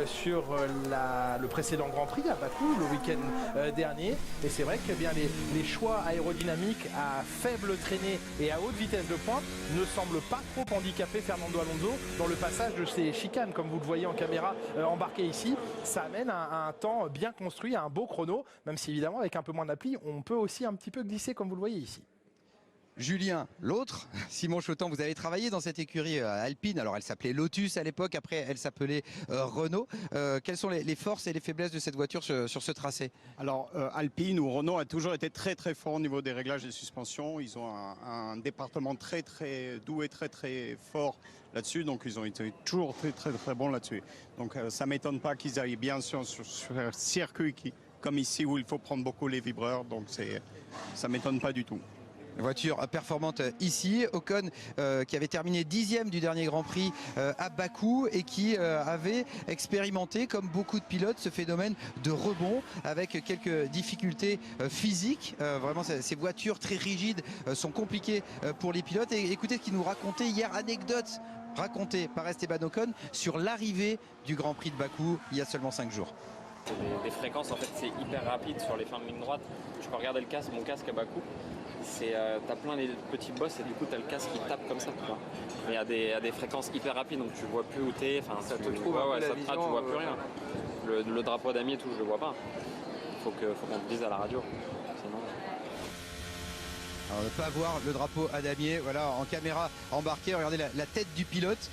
sur le précédent Grand Prix à Bakou le week-end dernier. Et c'est vrai que bien, les choix aérodynamiques à faible traînée et à haute vitesse de pointe ne semblent pas trop handicaper Fernando Alonso dans le passage de ces chicanes. Comme vous le voyez en caméra embarquée ici, ça amène un temps bien construit, un beau chrono, même si évidemment avec un peu moins d'appli, on peut aussi un petit peu glisser comme vous le voyez ici. Julien, l'autre, Simon Chotan, vous avez travaillé dans cette écurie alpine. Alors elle s'appelait Lotus à l'époque, après elle s'appelait Renault. Quelles sont les forces et les faiblesses de cette voiture sur ce tracé? Alors Alpine ou Renault a toujours été très très fort au niveau des réglages des suspensions. Ils ont un département très très doué, très très fort là-dessus. Donc ils ont été toujours très très très bons là-dessus. Donc ça ne m'étonne pas qu'ils aillent bien sur un circuit comme ici où il faut prendre beaucoup les vibreurs. Donc ça ne m'étonne pas du tout. Voiture performante ici. Ocon qui avait terminé 10e du dernier Grand Prix à Bakou et qui avait expérimenté, comme beaucoup de pilotes, ce phénomène de rebond avec quelques difficultés physiques. Vraiment, ces voitures très rigides sont compliquées pour les pilotes. Et écoutez ce qu'il nous racontait hier, anecdote racontée par Esteban Ocon sur l'arrivée du Grand Prix de Bakou il y a seulement 5 jours. Les fréquences, en fait, c'est hyper rapide sur les fins de ligne droite. Je peux regarder mon casque à Bakou. T'as plein les petits bosses et du coup t'as le casque qui tape comme ça. Mais à des fréquences hyper rapides, donc tu vois plus où t'es. Ça te trouve un peu la vision, tu vois plus rien. Le drapeau damier et tout, je le vois pas. Faut qu'on te dise à la radio. Sinon... Alors, ne pas voir le drapeau à damier, voilà, en caméra embarquée. Regardez la tête du pilote.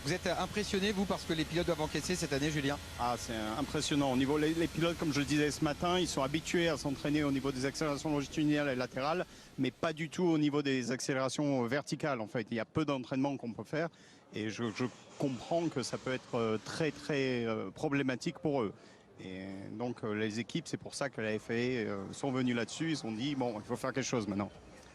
Vous êtes impressionné, vous, parce que les pilotes doivent encaisser cette année, Julien? Ah, c'est impressionnant. Au niveau les pilotes, comme je le disais ce matin, ils sont habitués à s'entraîner au niveau des accélérations longitudinales et latérales, mais pas du tout au niveau des accélérations verticales. En fait, il y a peu d'entraînement qu'on peut faire, et je comprends que ça peut être très très problématique pour eux. Et donc les équipes, c'est pour ça que la FAA sont venus là-dessus. Ils se sont dit bon, il faut faire quelque chose maintenant.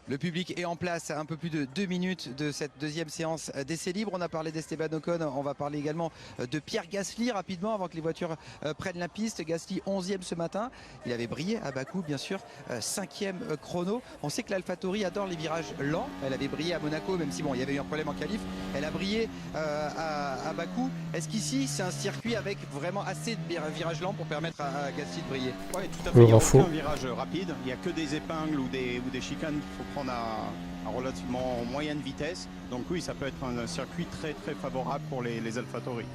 Le public est en place à un peu plus de 2 minutes de cette deuxième séance d'essai libre. On a parlé d'Esteban Ocon, on va parler également de Pierre Gasly rapidement avant que les voitures prennent la piste. Gasly 11e ce matin, il avait brillé à Bakou bien sûr, 5e chrono. On sait que l'AlphaTauri adore les virages lents, elle avait brillé à Monaco même si bon il y avait eu un problème en qualif, elle a brillé à Bakou. Est-ce qu'ici c'est un circuit avec vraiment assez de virages lents pour permettre à Gasly de briller? Oui, tout à fait, il n'y a aucun virage rapide, il n'y a que des épingles ou des chicanes qu'il faut prendre à relativement moyenne vitesse. Donc oui, ça peut être un circuit très très favorable pour les AlphaTauri.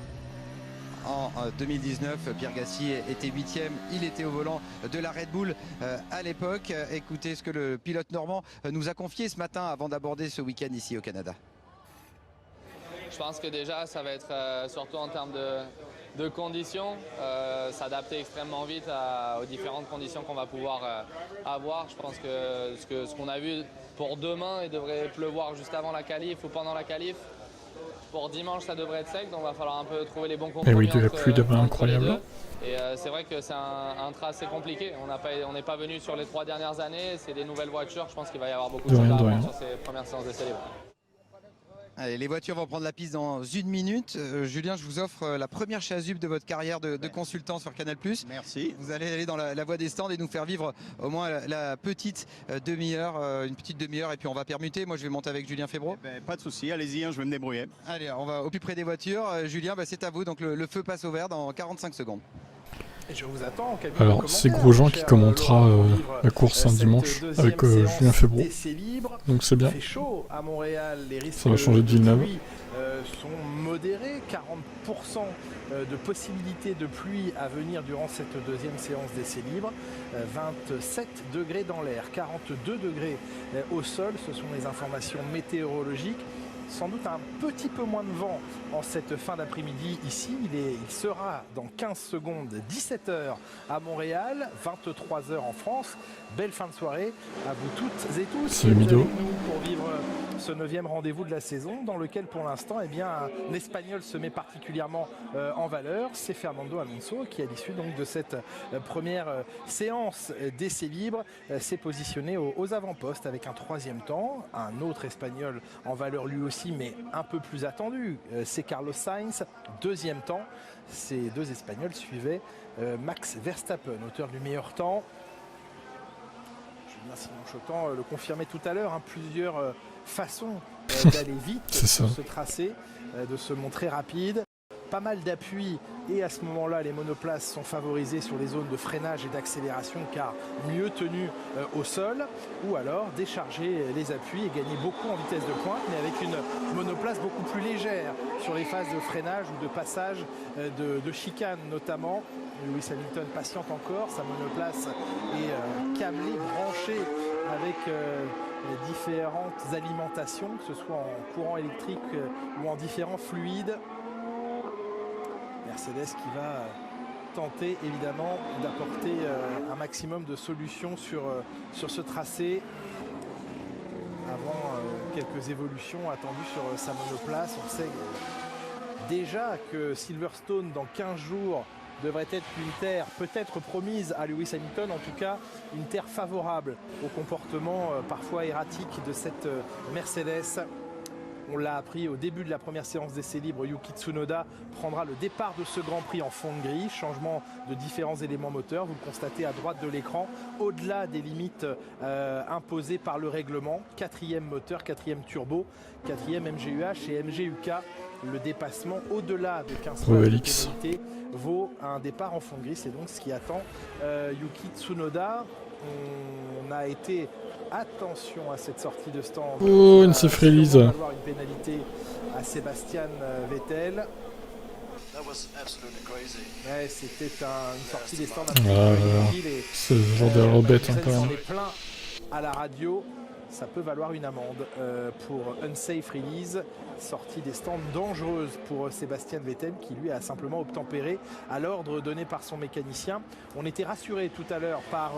En 2019, Pierre Gasly était 8e, il était au volant de la Red Bull à l'époque. Écoutez ce que le pilote normand nous a confié ce matin avant d'aborder ce week-end ici au Canada. Je pense que déjà ça va être surtout en termes de conditions, s'adapter extrêmement vite aux différentes conditions qu'on va pouvoir avoir. Je pense que ce qu'on a vu pour demain, il devrait pleuvoir juste avant la qualif ou pendant la qualif. Pour dimanche, ça devrait être sec, donc il va falloir un peu trouver les bons compromis. Et oui, de la pluie demain, incroyable. Et c'est vrai que c'est un tracé compliqué. On n'est pas venu sur les 3 dernières années, c'est des nouvelles voitures. Je pense qu'il va y avoir beaucoup de choses à apprendre sur ces premières séances d'essai libre. Allez, les voitures vont prendre la piste dans 1 minute. Julien, je vous offre la première chasuble de votre carrière de consultant sur Canal+. Merci. Vous allez aller dans la voie des stands et nous faire vivre au moins la petite demi-heure, une petite demi-heure, et puis on va permuter. Moi, je vais monter avec Julien Febvreau. Pas de souci, allez-y, je vais me débrouiller. Allez, on va au plus près des voitures. Julien, c'est à vous. Donc le feu passe au vert dans 45 secondes. Et je vous attends. Alors c'est Grosjean qui commentera la course un dimanche avec Julien Febvreau. Donc c'est bien. Il fait chaud à Montréal, les risques ça va changer de Villeneuve. Sont modérés, 40% de possibilités de pluie à venir durant cette deuxième séance d'essai libre, 27 degrés dans l'air, 42 degrés au sol, ce sont les informations météorologiques. Sans doute un petit peu moins de vent en cette fin d'après-midi ici. Il sera dans 15 secondes, 17h à Montréal, 23h en France. Belle fin de soirée à vous toutes et tous. C'est Mido. Pour vivre ce 9e rendez-vous de la saison dans lequel pour l'instant l'Espagnol se met particulièrement en valeur. C'est Fernando Alonso qui à l'issue donc de cette première séance d'essai libre s'est positionné aux avant-postes avec un 3e temps. Un autre Espagnol en valeur lui aussi mais un peu plus attendu, c'est Carlos Sainz, 2e temps. Ces 2 Espagnols suivaient Max Verstappen, auteur du meilleur temps. Julien Simon Chotan le confirmait tout à l'heure, plusieurs façons d'aller vite sur ce tracé, de se montrer rapide. pas mal d'appui et à ce moment-là les monoplaces sont favorisées sur les zones de freinage et d'accélération car mieux tenues au sol, ou alors décharger les appuis et gagner beaucoup en vitesse de pointe mais avec une monoplace beaucoup plus légère sur les phases de freinage ou de passage de chicane notamment. Lewis Hamilton patiente encore, sa monoplace est câblée, branchée avec les différentes alimentations, que ce soit en courant électrique ou en différents fluides. Mercedes qui va tenter évidemment d'apporter un maximum de solutions sur ce tracé avant quelques évolutions attendues sur sa monoplace. On sait déjà que Silverstone dans 15 jours devrait être une terre peut-être promise à Lewis Hamilton, en tout cas une terre favorable au comportement parfois erratique de cette Mercedes. On l'a appris au début de la première séance d'essai libre, Yuki Tsunoda prendra le départ de ce Grand Prix en fond de grille, changement de différents éléments moteurs, vous le constatez à droite de l'écran, au-delà des limites imposées par le règlement, 4e moteur, 4e turbo, 4e MGUH et MGUK, le dépassement au-delà de 15 points de pénalité vaut un départ en fond de grille, c'est donc ce qui attend Yuki Tsunoda. On a été, attention à cette sortie de stand. Oh, une safrélise. On va avoir une pénalité à Sébastien Vettel. Ouais, c'était une sortie des stands. C'est ce genre d'erreur bête quand même. On est plein à la radio. Ça peut valoir une amende pour unsafe release, sortie des stands dangereuse pour Sébastien Vettel qui lui a simplement obtempéré à l'ordre donné par son mécanicien. On était rassuré tout à l'heure par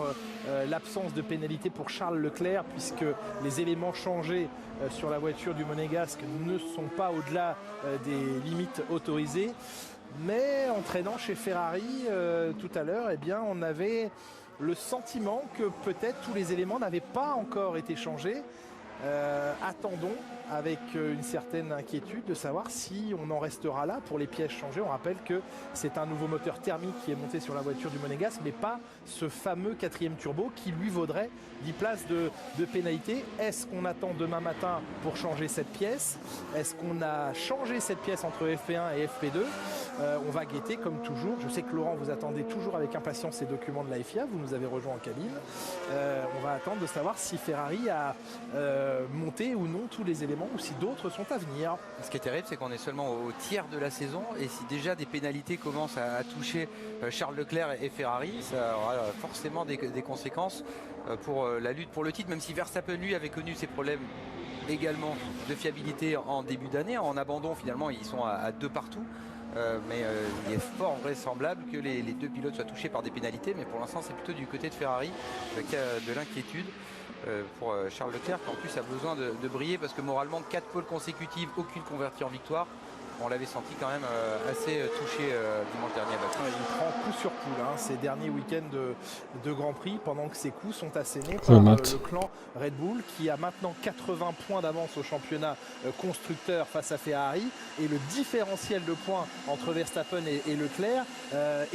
l'absence de pénalité pour Charles Leclerc puisque les éléments changés sur la voiture du Monégasque ne sont pas au-delà des limites autorisées. Mais entraînant chez Ferrari tout à l'heure, eh bien on avait le sentiment que peut-être tous les éléments n'avaient pas encore été changés. Attendons avec une certaine inquiétude de savoir si on en restera là pour les pièces changées. On rappelle que c'est un nouveau moteur thermique qui est monté sur la voiture du Monégasque, mais pas ce fameux 4e turbo qui lui vaudrait 10 places de pénalité. Est-ce qu'on attend demain matin pour changer cette pièce? Est-ce qu'on a changé cette pièce entre FP1 et FP2? On va guetter comme toujours. Je sais que Laurent, vous attendez toujours avec impatience ces documents de la FIA. Vous nous avez rejoint en cabine. On va attendre de savoir si Ferrari a monté ou non tous les éléments ou si d'autres sont à venir. Ce qui est terrible, c'est qu'on est seulement au tiers de la saison et si déjà des pénalités commencent à toucher Charles Leclerc et Ferrari, ça aura forcément des conséquences pour la lutte pour le titre, même si Verstappen lui avait connu ses problèmes également de fiabilité en début d'année. En abandon, finalement, ils sont à 2 partout. Mais il est fort vraisemblable que les deux pilotes soient touchés par des pénalités, mais pour l'instant c'est plutôt du côté de Ferrari qui a de l'inquiétude pour Charles Leclerc qui en plus a besoin de briller parce que moralement 4 poles consécutives, aucune convertie en victoire. On l'avait senti quand même assez touché dimanche dernier. Il prend coup sur coup là, ces derniers week-ends de Grand Prix pendant que ses coups sont assénés par le clan Red Bull qui a maintenant 80 points d'avance au championnat constructeur face à Ferrari et le différentiel de points entre Verstappen et Leclerc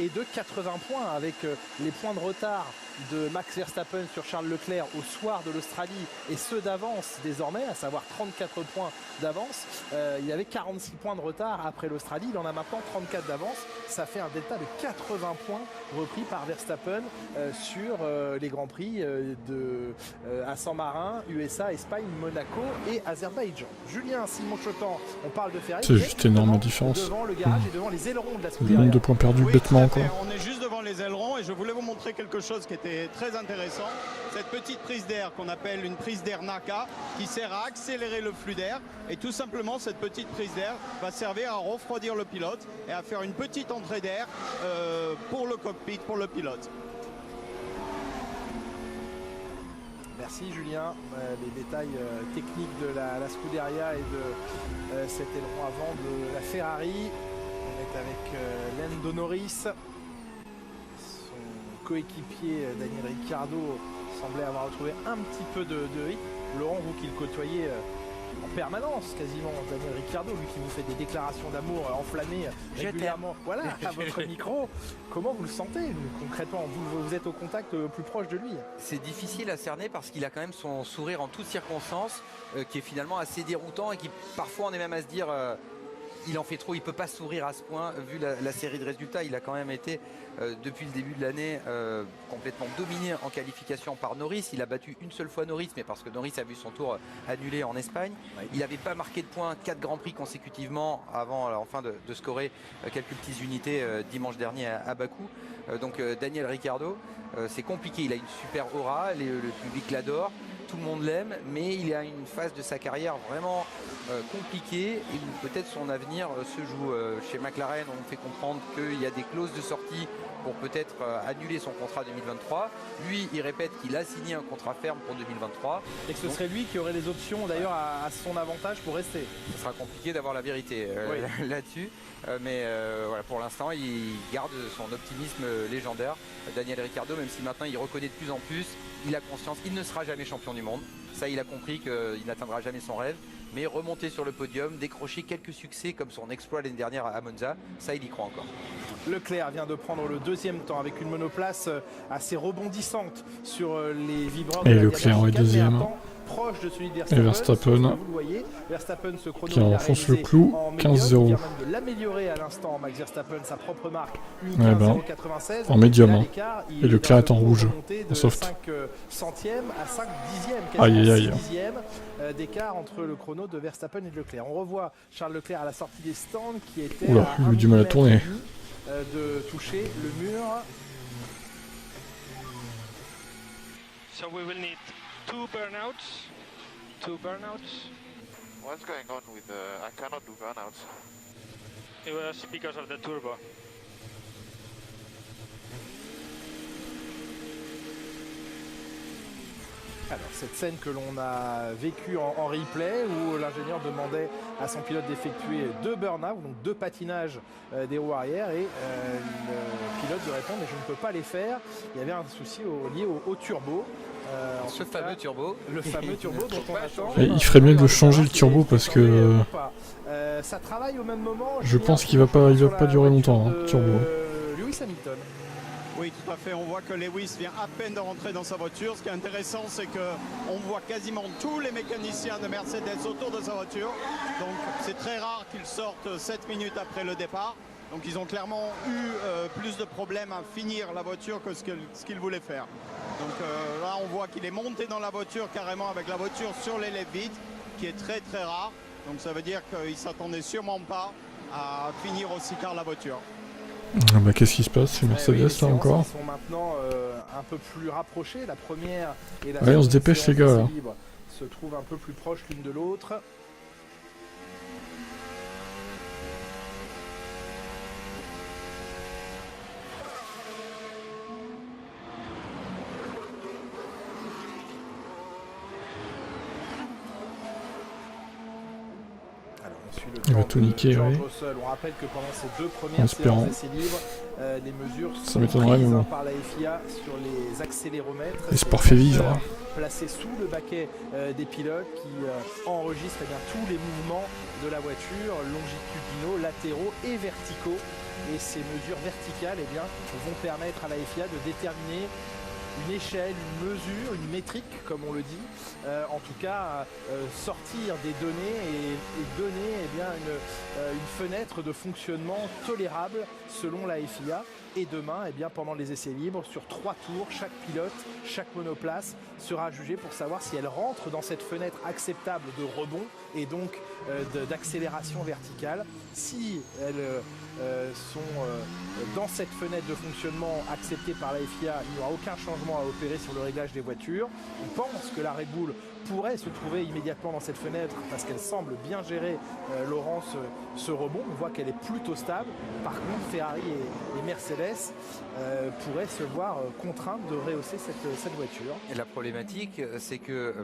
est de 80 points avec les points de retard de Max Verstappen sur Charles Leclerc au soir de l'Australie et ceux d'avance désormais, à savoir 34 points d'avance. Il avait 46 points de retard après l'Australie, il en a maintenant 34 d'avance. Ça fait un delta de 80 points repris par Verstappen sur les Grands Prix à San Marin, USA, Espagne, Monaco et Azerbaïdjan. Julien, Simon Chotan, on parle de Ferrari. C'est juste énorme la différence. Devant le garage et devant les ailerons de la Le nombre de points perdus bêtement quoi. On est juste devant les ailerons et je voulais vous montrer quelque chose qui était très intéressant. Cette petite prise d'air qu'on appelle une prise d'air NACA qui sert à accélérer le flux d'air et tout simplement cette petite prise d'air va servir à refroidir le pilote et à faire une petite entrée d'air pour le cockpit, pour le pilote. Merci Julien, les détails techniques de la Scuderia et de cet aileron avant de la Ferrari. On est avec Lando Norris. Coéquipier Daniel Ricciardo semblait avoir retrouvé un petit peu de rythme. Laurent, vous qui le côtoyez en permanence quasiment, Daniel Ricciardo, lui qui vous fait des déclarations d'amour enflammées régulièrement voilà, à votre micro, comment vous le sentez concrètement? Vous êtes au contact plus proche de lui. C'est difficile à cerner parce qu'il a quand même son sourire en toutes circonstances qui est finalement assez déroutant et qui parfois on est même à se dire il en fait trop, il ne peut pas sourire à ce point vu la série de résultats. Il a quand même été depuis le début de l'année complètement dominé en qualification par Norris. Il a battu une seule fois Norris, mais parce que Norris a vu son tour annulé en Espagne. Il n'avait pas marqué de points 4 Grands Prix consécutivement avant enfin de scorer quelques petites unités dimanche dernier à Bakou. Donc Daniel Ricciardo, c'est compliqué, il a une super aura, le public l'adore. Tout le monde l'aime, mais il est à une phase de sa carrière vraiment compliquée et peut-être son avenir se joue. Chez McLaren, on fait comprendre qu'il y a des clauses de sortie pour peut-être annuler son contrat 2023. Lui, il répète qu'il a signé un contrat ferme pour 2023. Et que ce serait lui qui aurait les options d'ailleurs à son avantage pour rester. Ce sera compliqué d'avoir la vérité là-dessus. Mais voilà, pour l'instant, il garde son optimisme légendaire. Daniel Ricciardo, même si maintenant il reconnaît de plus en plus, il a conscience qu'il ne sera jamais champion du monde. Ça, il a compris qu'il n'atteindra jamais son rêve. Mais remonter sur le podium, décrocher quelques succès comme son exploit l'année dernière à Monza, ça, il y croit encore. Leclerc vient de prendre le deuxième temps avec une monoplace assez rebondissante sur les vibreurs. Et Leclerc est deuxième. Proche de celui de Verstappen, Verstappen ce chrono qui enfonce le clou, 15-0. De l'améliorer à l'instant, Max Verstappen, sa propre marque, une 15-0-96. En médium. Et Leclerc est en rouge, en soft. 5 centièmes à 5 dixièmes, aïe. 6 dixièmes d'écart entre le chrono de Verstappen et de Leclerc. On revoit Charles Leclerc à la sortie des stands qui était il a eu du mal à tourner. De toucher le mur. So we will need two burnouts. What's going on with I cannot do burnouts. It was because of the turbo. Alors cette scène que l'on a vécue en replay où l'ingénieur demandait à son pilote d'effectuer 2 burn-out, donc 2 patinages des roues arrière, et le pilote de répondre mais je ne peux pas les faire. Il y avait un souci lié au turbo. Le fameux turbo dont on attend. Et il ferait bien de changer le turbo parce que ça travaille au même moment. Je pense qu'il va pas durer longtemps, turbo. Lewis Hamilton. Oui, tout à fait. On voit que Lewis vient à peine de rentrer dans sa voiture. Ce qui est intéressant, c'est qu'on voit quasiment tous les mécaniciens de Mercedes autour de sa voiture. Donc c'est très rare qu'ils sortent 7 minutes après le départ. Donc ils ont clairement eu plus de problèmes à finir la voiture que ce qu'ils voulaient faire. Donc là, on voit qu'il est monté dans la voiture carrément avec la voiture sur les left vides, qui est très très rare. Donc ça veut dire qu'il ne s'attendait sûrement pas à finir aussi tard la voiture. Qu'est-ce qui se passe? C'est Mercedes là encore. Ils sont maintenant un peu plus rapprochés. La première et la on se dépêche les gars là. Se trouvent un peu plus proches l'une de l'autre. Il va tout niquer, oui. On rappelle que pendant ces 2 premières séances d'essais libres, les mesures sont prises par la FIA sur les accéléromètres. Les sports fait vivre. Placés sous le baquet des pilotes qui enregistrent tous les mouvements de la voiture, longitudinaux, latéraux et verticaux. Et ces mesures verticales vont permettre à la FIA de déterminer une échelle, une mesure, une métrique comme on le dit, en tout cas sortir des données et donner une fenêtre de fonctionnement tolérable selon la FIA. Et demain, pendant les essais libres, sur 3 tours, chaque pilote, chaque monoplace sera jugé pour savoir si elle rentre dans cette fenêtre acceptable de rebond et donc d'accélération verticale. Si elles sont dans cette fenêtre de fonctionnement acceptée par la FIA, il n'y aura aucun changement à opérer sur le réglage des voitures. On pense que la Red Bull pourrait se trouver immédiatement dans cette fenêtre parce qu'elle semble bien gérer, Laurence, ce rebond. On voit qu'elle est plutôt stable. Par contre, Ferrari et Mercedes pourraient se voir contraintes de rehausser cette voiture. Et la problématique, c'est que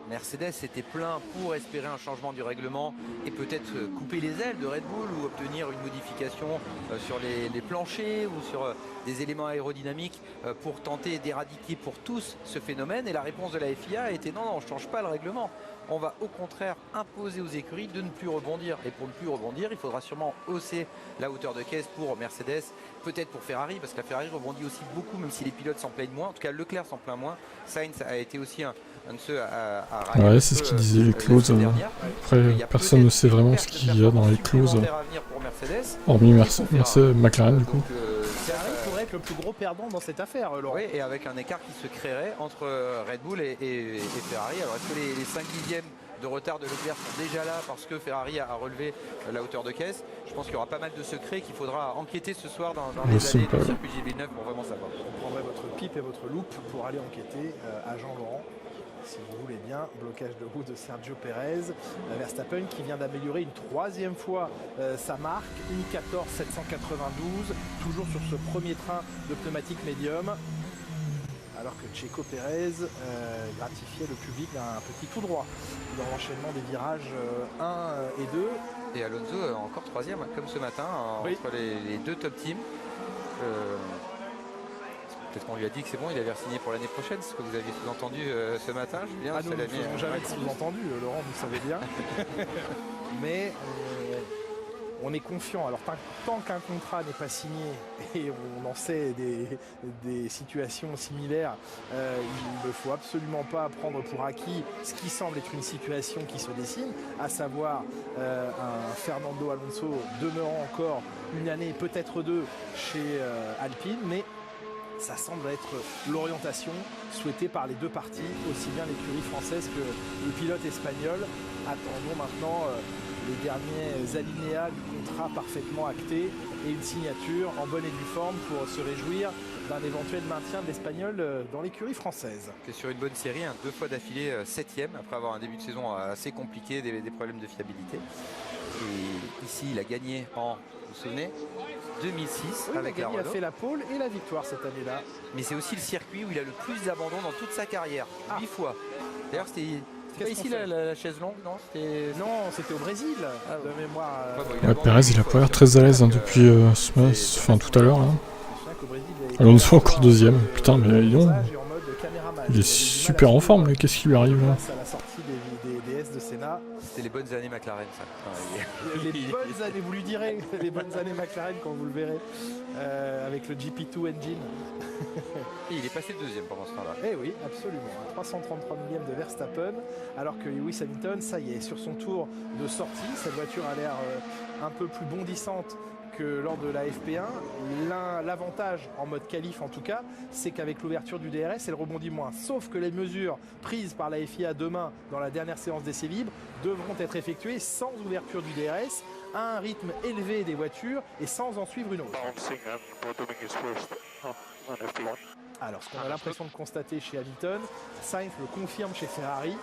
Mercedes était plein pour espérer un changement du règlement et peut-être couper les ailes de Red Bull ou obtenir une modification sur les planchers ou sur des éléments aérodynamiques pour tenter d'éradiquer pour tous ce phénomène. Et la réponse de la FIA a été non, on ne change pas le règlement. On va au contraire imposer aux écuries de ne plus rebondir. Et pour ne plus rebondir, il faudra sûrement hausser la hauteur de caisse pour Mercedes, peut-être pour Ferrari, parce que la Ferrari rebondit aussi beaucoup, même si les pilotes s'en plaignent moins. En tout cas, Leclerc s'en plaint moins. Sainz a été aussi un de ceux à ouais, c'est ce qu'il disait, les clauses. Après, personne ne sait vraiment ce qu'il y a dans les clauses. Hormis McLaren, du coup. Ferrari pourrait être le plus gros perdant dans cette affaire, Laurent. Oui, et avec un écart qui se créerait entre Red Bull et Ferrari. Alors, est-ce que les 5 dixièmes de retard de Leclerc sont déjà là parce que Ferrari a relevé la hauteur de caisse? Je pense qu'il y aura pas mal de secrets qu'il faudra enquêter ce soir dans les allées du circuit Gilles Villeneuve pour vraiment savoir. Vous prendrez votre pipe et votre loupe pour aller enquêter à Jean-Laurent. Si vous voulez bien, blocage de roue de Sergio Pérez. Verstappen qui vient d'améliorer une 3e fois sa marque, une 14,792, toujours sur ce premier train de pneumatique médium. Alors que Checo Pérez gratifiait le public d'un petit tout droit dans l'enchaînement des virages 1 et 2. Et Alonso encore 3e, comme ce matin, entre les deux top teams. Peut-être qu'on lui a dit que c'est bon, il avait signé pour l'année prochaine, ce que vous aviez sous-entendu ce matin, Julien. Nous ne faisons jamais de sous-entendu, Laurent, vous savez bien. Mais on est confiant. Alors tant qu'un contrat n'est pas signé, et on en sait des situations similaires, il ne faut absolument pas prendre pour acquis ce qui semble être une situation qui se dessine, à savoir un Fernando Alonso demeurant encore une année, peut-être 2, chez Alpine, mais ça semble être l'orientation souhaitée par les deux parties, aussi bien l'écurie française que le pilote espagnol. Attendons maintenant les derniers alinéas du contrat parfaitement acté et une signature en bonne et due forme pour se réjouir d'un éventuel maintien de l'Espagnol dans l'écurie française. C'est sur une bonne série, 2 fois d'affilée 7e, après avoir un début de saison assez compliqué, des problèmes de fiabilité. Et ici, il a gagné en, vous vous souvenez, 2006 avec la Renault. Il a fait la pole et la victoire cette année-là. Mais c'est aussi le circuit où il a le plus d'abandon dans toute sa carrière, 8 fois. D'ailleurs, c'était pas ici la chaise longue, non? Non, c'était au Brésil, de mémoire. Ouais, Pérez, il a pas l'air très à l'aise depuis tout à l'heure. Alonso encore 2e. Putain, mais il est super en forme, mais qu'est-ce qui lui arrive là? À la sortie des DS de Senna. C'était les bonnes années McLaren, ça. Les bonnes années, vous lui direz, les bonnes années McLaren quand vous le verrez, avec le GP2 engine. Et il est passé 2e pendant ce temps-là. Eh oui, absolument. 333 millième de Verstappen, alors que Lewis Hamilton, ça y est, sur son tour de sortie, cette voiture a l'air un peu plus bondissante que lors de la FP1. L'avantage en mode qualif en tout cas, c'est qu'avec l'ouverture du DRS, elle rebondit moins. Sauf que les mesures prises par la FIA demain dans la dernière séance d'essais libres devront être effectuées sans ouverture du DRS, à un rythme élevé des voitures et sans en suivre une autre. Alors, ce qu'on a l'impression de constater chez Hamilton, Sainz le confirme chez Ferrari,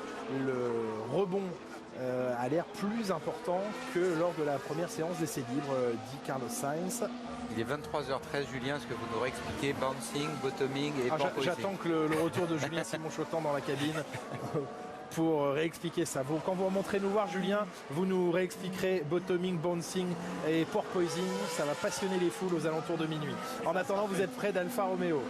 le rebond a l'air plus important que lors de la première séance d'essais libres, dit Carlos Sainz. Il est 23h13, Julien, est-ce que vous nous réexpliquez bouncing, bottoming et porpoising? J'attends que le retour de Julien Simon-Chotan dans la cabine pour réexpliquer ça. Quand vous remonterez nous voir, Julien, vous nous réexpliquerez bottoming, bouncing et porpoising. Ça va passionner les foules aux alentours de minuit. En attendant, vous êtes près d'Alfa Romeo.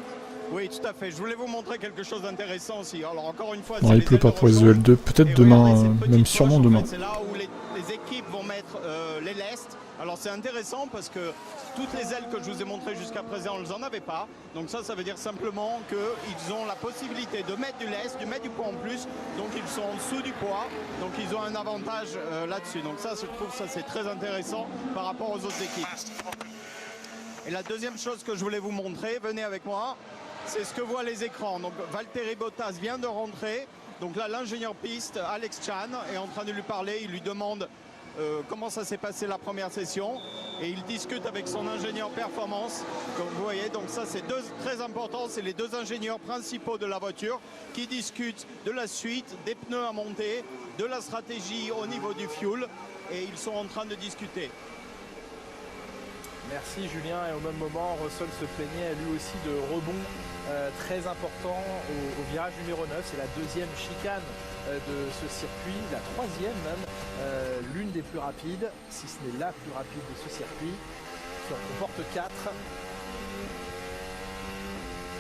Oui, tout à fait. Je voulais vous montrer quelque chose d'intéressant aussi. Alors encore une fois, non, il pleut pas pour les EL2, peut-être demain, même sûrement demain. C'est là où les équipes vont mettre les lestes. Alors c'est intéressant parce que toutes les ailes que je vous ai montrées jusqu'à présent, elles n'en avaient pas. Donc ça veut dire simplement qu'ils ont la possibilité de mettre du lest, de mettre du poids en plus. Donc ils sont en dessous du poids. Donc ils ont un avantage là-dessus. Donc ça, je trouve ça c'est très intéressant par rapport aux autres équipes. Et la deuxième chose que je voulais vous montrer, venez avec moi. C'est ce que voient les écrans. Donc Valtteri Bottas vient de rentrer. Donc là, l'ingénieur piste, Alex Chan, est en train de lui parler. Il lui demande comment ça s'est passé la première session. Et il discute avec son ingénieur performance. Comme vous voyez, donc ça c'est très important. C'est les deux ingénieurs principaux de la voiture qui discutent de la suite, des pneus à monter, de la stratégie au niveau du fuel. Et ils sont en train de discuter. Merci Julien, et au même moment Russell se plaignait lui aussi de rebond très important au virage numéro 9. C'est la deuxième chicane de ce circuit, la troisième même, l'une des plus rapides, si ce n'est la plus rapide de ce circuit, qui en comporte 4.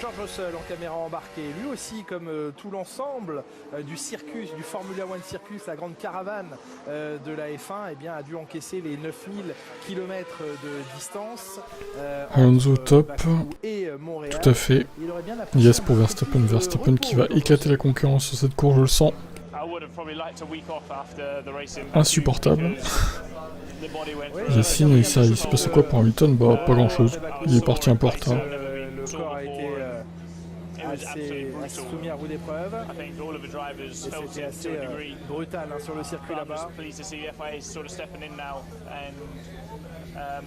George Russell en caméra embarquée, lui aussi comme tout l'ensemble du circus, du Formula One Circus, la grande caravane de la F1, eh bien, a dû encaisser les 9000 km de distance Alonso top, Bakou et Montréal. tout à fait. Il aurait bien Yes pour Verstappen, Verstappen qui va éclater la concurrence sur cette course, je le sens. Insupportable. Yacine, il s'est passé quoi pour Hamilton? Bah pas grand chose, il est parti un peu en retard. Le corps a été assez soumis à rude épreuve. Et c'était assez brutal sur le circuit là-bas.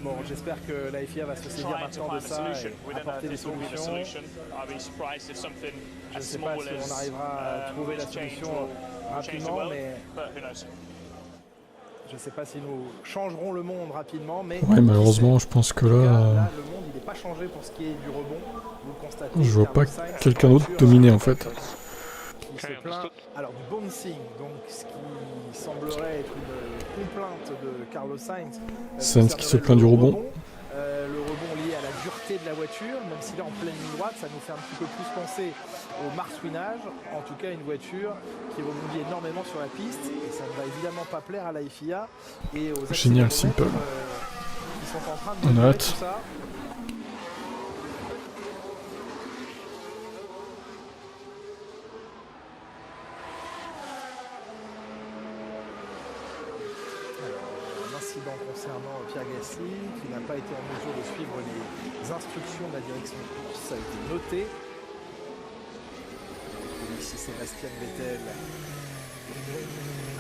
Bon, j'espère que la FIA va se saisir maintenant de ça et apporter des solutions. Je ne sais pas si on arrivera à trouver la solution rapidement, mais je ne sais pas si nous changerons le monde rapidement. Mais ouais, malheureusement, je pense que là, le monde il n'est pas changé pour ce qui est du rebond. Vous le constatez. je vois pas quelqu'un d'autre dominer en fait. Qui se plaint alors du bouncing, donc ce qui semblerait être une complainte de Carlos Sainz. Sainz qui se plaint du rebond. Le rebond lié à la dureté de la voiture, même s'il est en pleine ligne droite, ça nous fait un petit peu plus penser au marsouinage. En tout cas, une voiture qui rebondit énormément sur la piste, et ça ne va évidemment pas plaire à la FIA et aux Génial, accéléromètres, Simple. qui sont en train de On a mesurer hâte. tout ça. Concernant Pierre Gasly, qui n'a pas été en mesure de suivre les instructions de la direction de course, ça a été noté. Et ici Sébastien Vettel.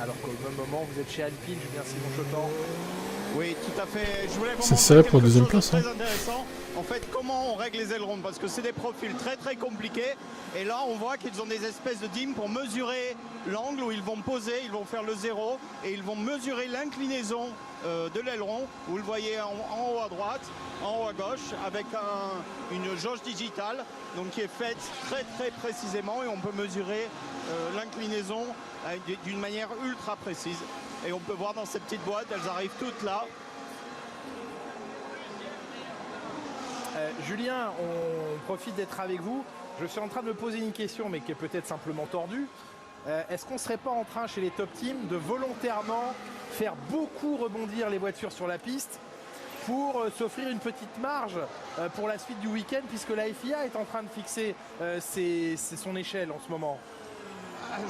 Alors qu'au même moment, vous êtes chez Alpine, Julien Simon-Chotan. Oui, tout à fait. Je voulais C'est ça pour la deuxième quelque chose place. de très intéressant. En fait, comment on règle les ailerons? Parce que c'est des profils très très compliqués. Et là, on voit qu'ils ont des espèces de dimes pour mesurer l'angle où ils vont poser, ils vont faire le zéro et ils vont mesurer l'inclinaison de l'aileron. Vous le voyez en haut à droite, en haut à gauche, avec une jauge digitale, donc qui est faite très très précisément et on peut mesurer l'inclinaison d'une manière ultra précise. Et on peut voir dans ces petites boîtes, elles arrivent toutes là. Julien, on profite d'être avec vous. Je suis en train de me poser une question, mais qui est peut-être simplement tordue. Est-ce qu'on ne serait pas en train, chez les top teams, de volontairement faire beaucoup rebondir les voitures sur la piste pour s'offrir une petite marge pour la suite du week-end, puisque la FIA est en train de fixer son échelle en ce moment?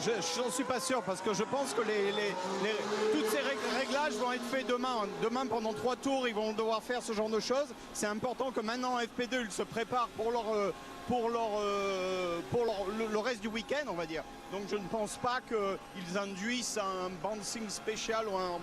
Je n'en suis pas sûr parce que je pense que tous ces réglages vont être faits demain. Demain, pendant 3 tours, ils vont devoir faire ce genre de choses. C'est important que maintenant, FP2, ils se préparent pour le reste du week-end, on va dire. Donc je ne pense pas qu'ils induisent un bouncing spécial ou un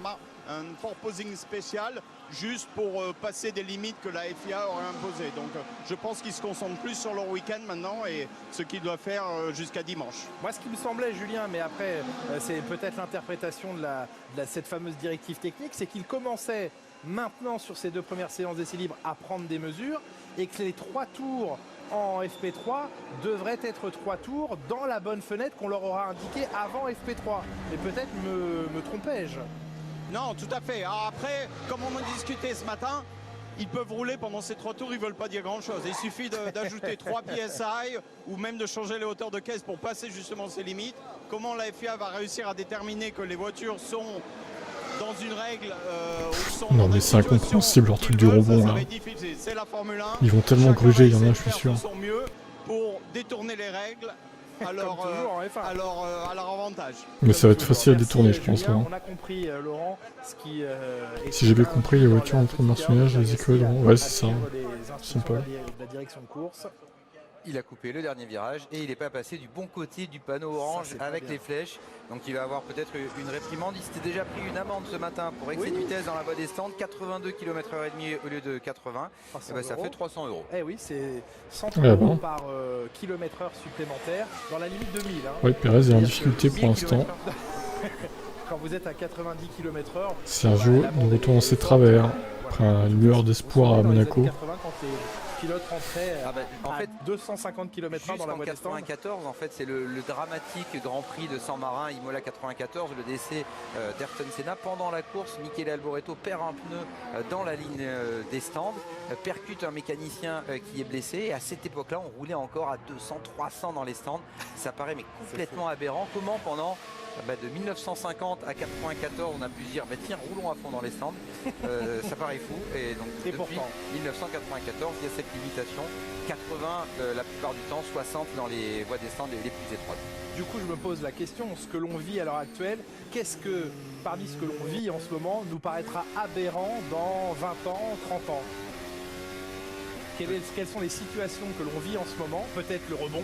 porpoising spécial juste pour passer des limites que la FIA aurait imposées. Donc je pense qu'ils se concentrent plus sur leur week-end maintenant et ce qu'ils doivent faire jusqu'à dimanche. Moi, ce qui me semblait, Julien, mais après c'est peut-être l'interprétation de cette fameuse directive technique, c'est qu'ils commençaient maintenant sur ces 2 premières séances d'essais libres à prendre des mesures et que les 3 tours en FP3 devraient être 3 tours dans la bonne fenêtre qu'on leur aura indiquée avant FP3. Mais peut-être me trompais-je. Non, tout à fait. Alors après, comme on a discuté ce matin, ils peuvent rouler pendant ces 3 tours, ils ne veulent pas dire grand-chose. Il suffit d'ajouter 3 PSI ou même de changer les hauteurs de caisse pour passer justement ces limites. Comment la FIA va réussir à déterminer que les voitures sont dans une règle non mais c'est incompréhensible leur truc du rebond là. C'est la Formule 1. Ils vont tellement gruger, il y en a, je suis sûr. Ils sont mieux pour détourner les règles à leur avantage. Mais ça va être facile à détourner, je pense. On a compris, Laurent, ce qui si j'ai bien compris, les voitures entre marsouinage et les écuries, ouais, c'est ça. Simple. La direction de course. Il a coupé le dernier virage et il n'est pas passé du bon côté du panneau orange avec les flèches. Donc il va avoir peut-être une réprimande. Il s'était déjà pris une amende ce matin pour excès de vitesse dans la voie des stands, 82 km/h au lieu de 80. Et ben, ça fait 300 €. Eh oui, c'est 100 € par kilomètre-heure supplémentaire dans la limite de 1000. Oui, Pérez est en difficulté pour l'instant. Quand vous êtes à 90 km/h. Sergio de retour dans ses travers après une lueur d'espoir à Monaco. pilote rentrait en à fait, 250 km/h dans la voie des stands. 94, en fait, c'est le dramatique Grand Prix de San Marin, Imola 94, le décès d'Ayrton Senna. Pendant la course, Michele Alboreto perd un pneu dans la ligne des stands, percute un mécanicien qui est blessé. Et à cette époque-là, on roulait encore à 200, 300 dans les stands. Ça paraît mais complètement aberrant. Comment pendant de 1950 à 94, on a pu se dire tiens, roulons à fond dans les stands. Ça paraît fou. Et donc depuis pourtant 1994, il y a cette limitation. 80 la plupart du temps, 60 dans les voies des stands les plus étroites. Du coup, je me pose la question, ce que l'on vit à l'heure actuelle, qu'est-ce que, parmi ce que l'on vit en ce moment, nous paraîtra aberrant dans 20 ans, 30 ans? Quelles sont les situations que l'on vit en ce moment? Peut-être le rebond.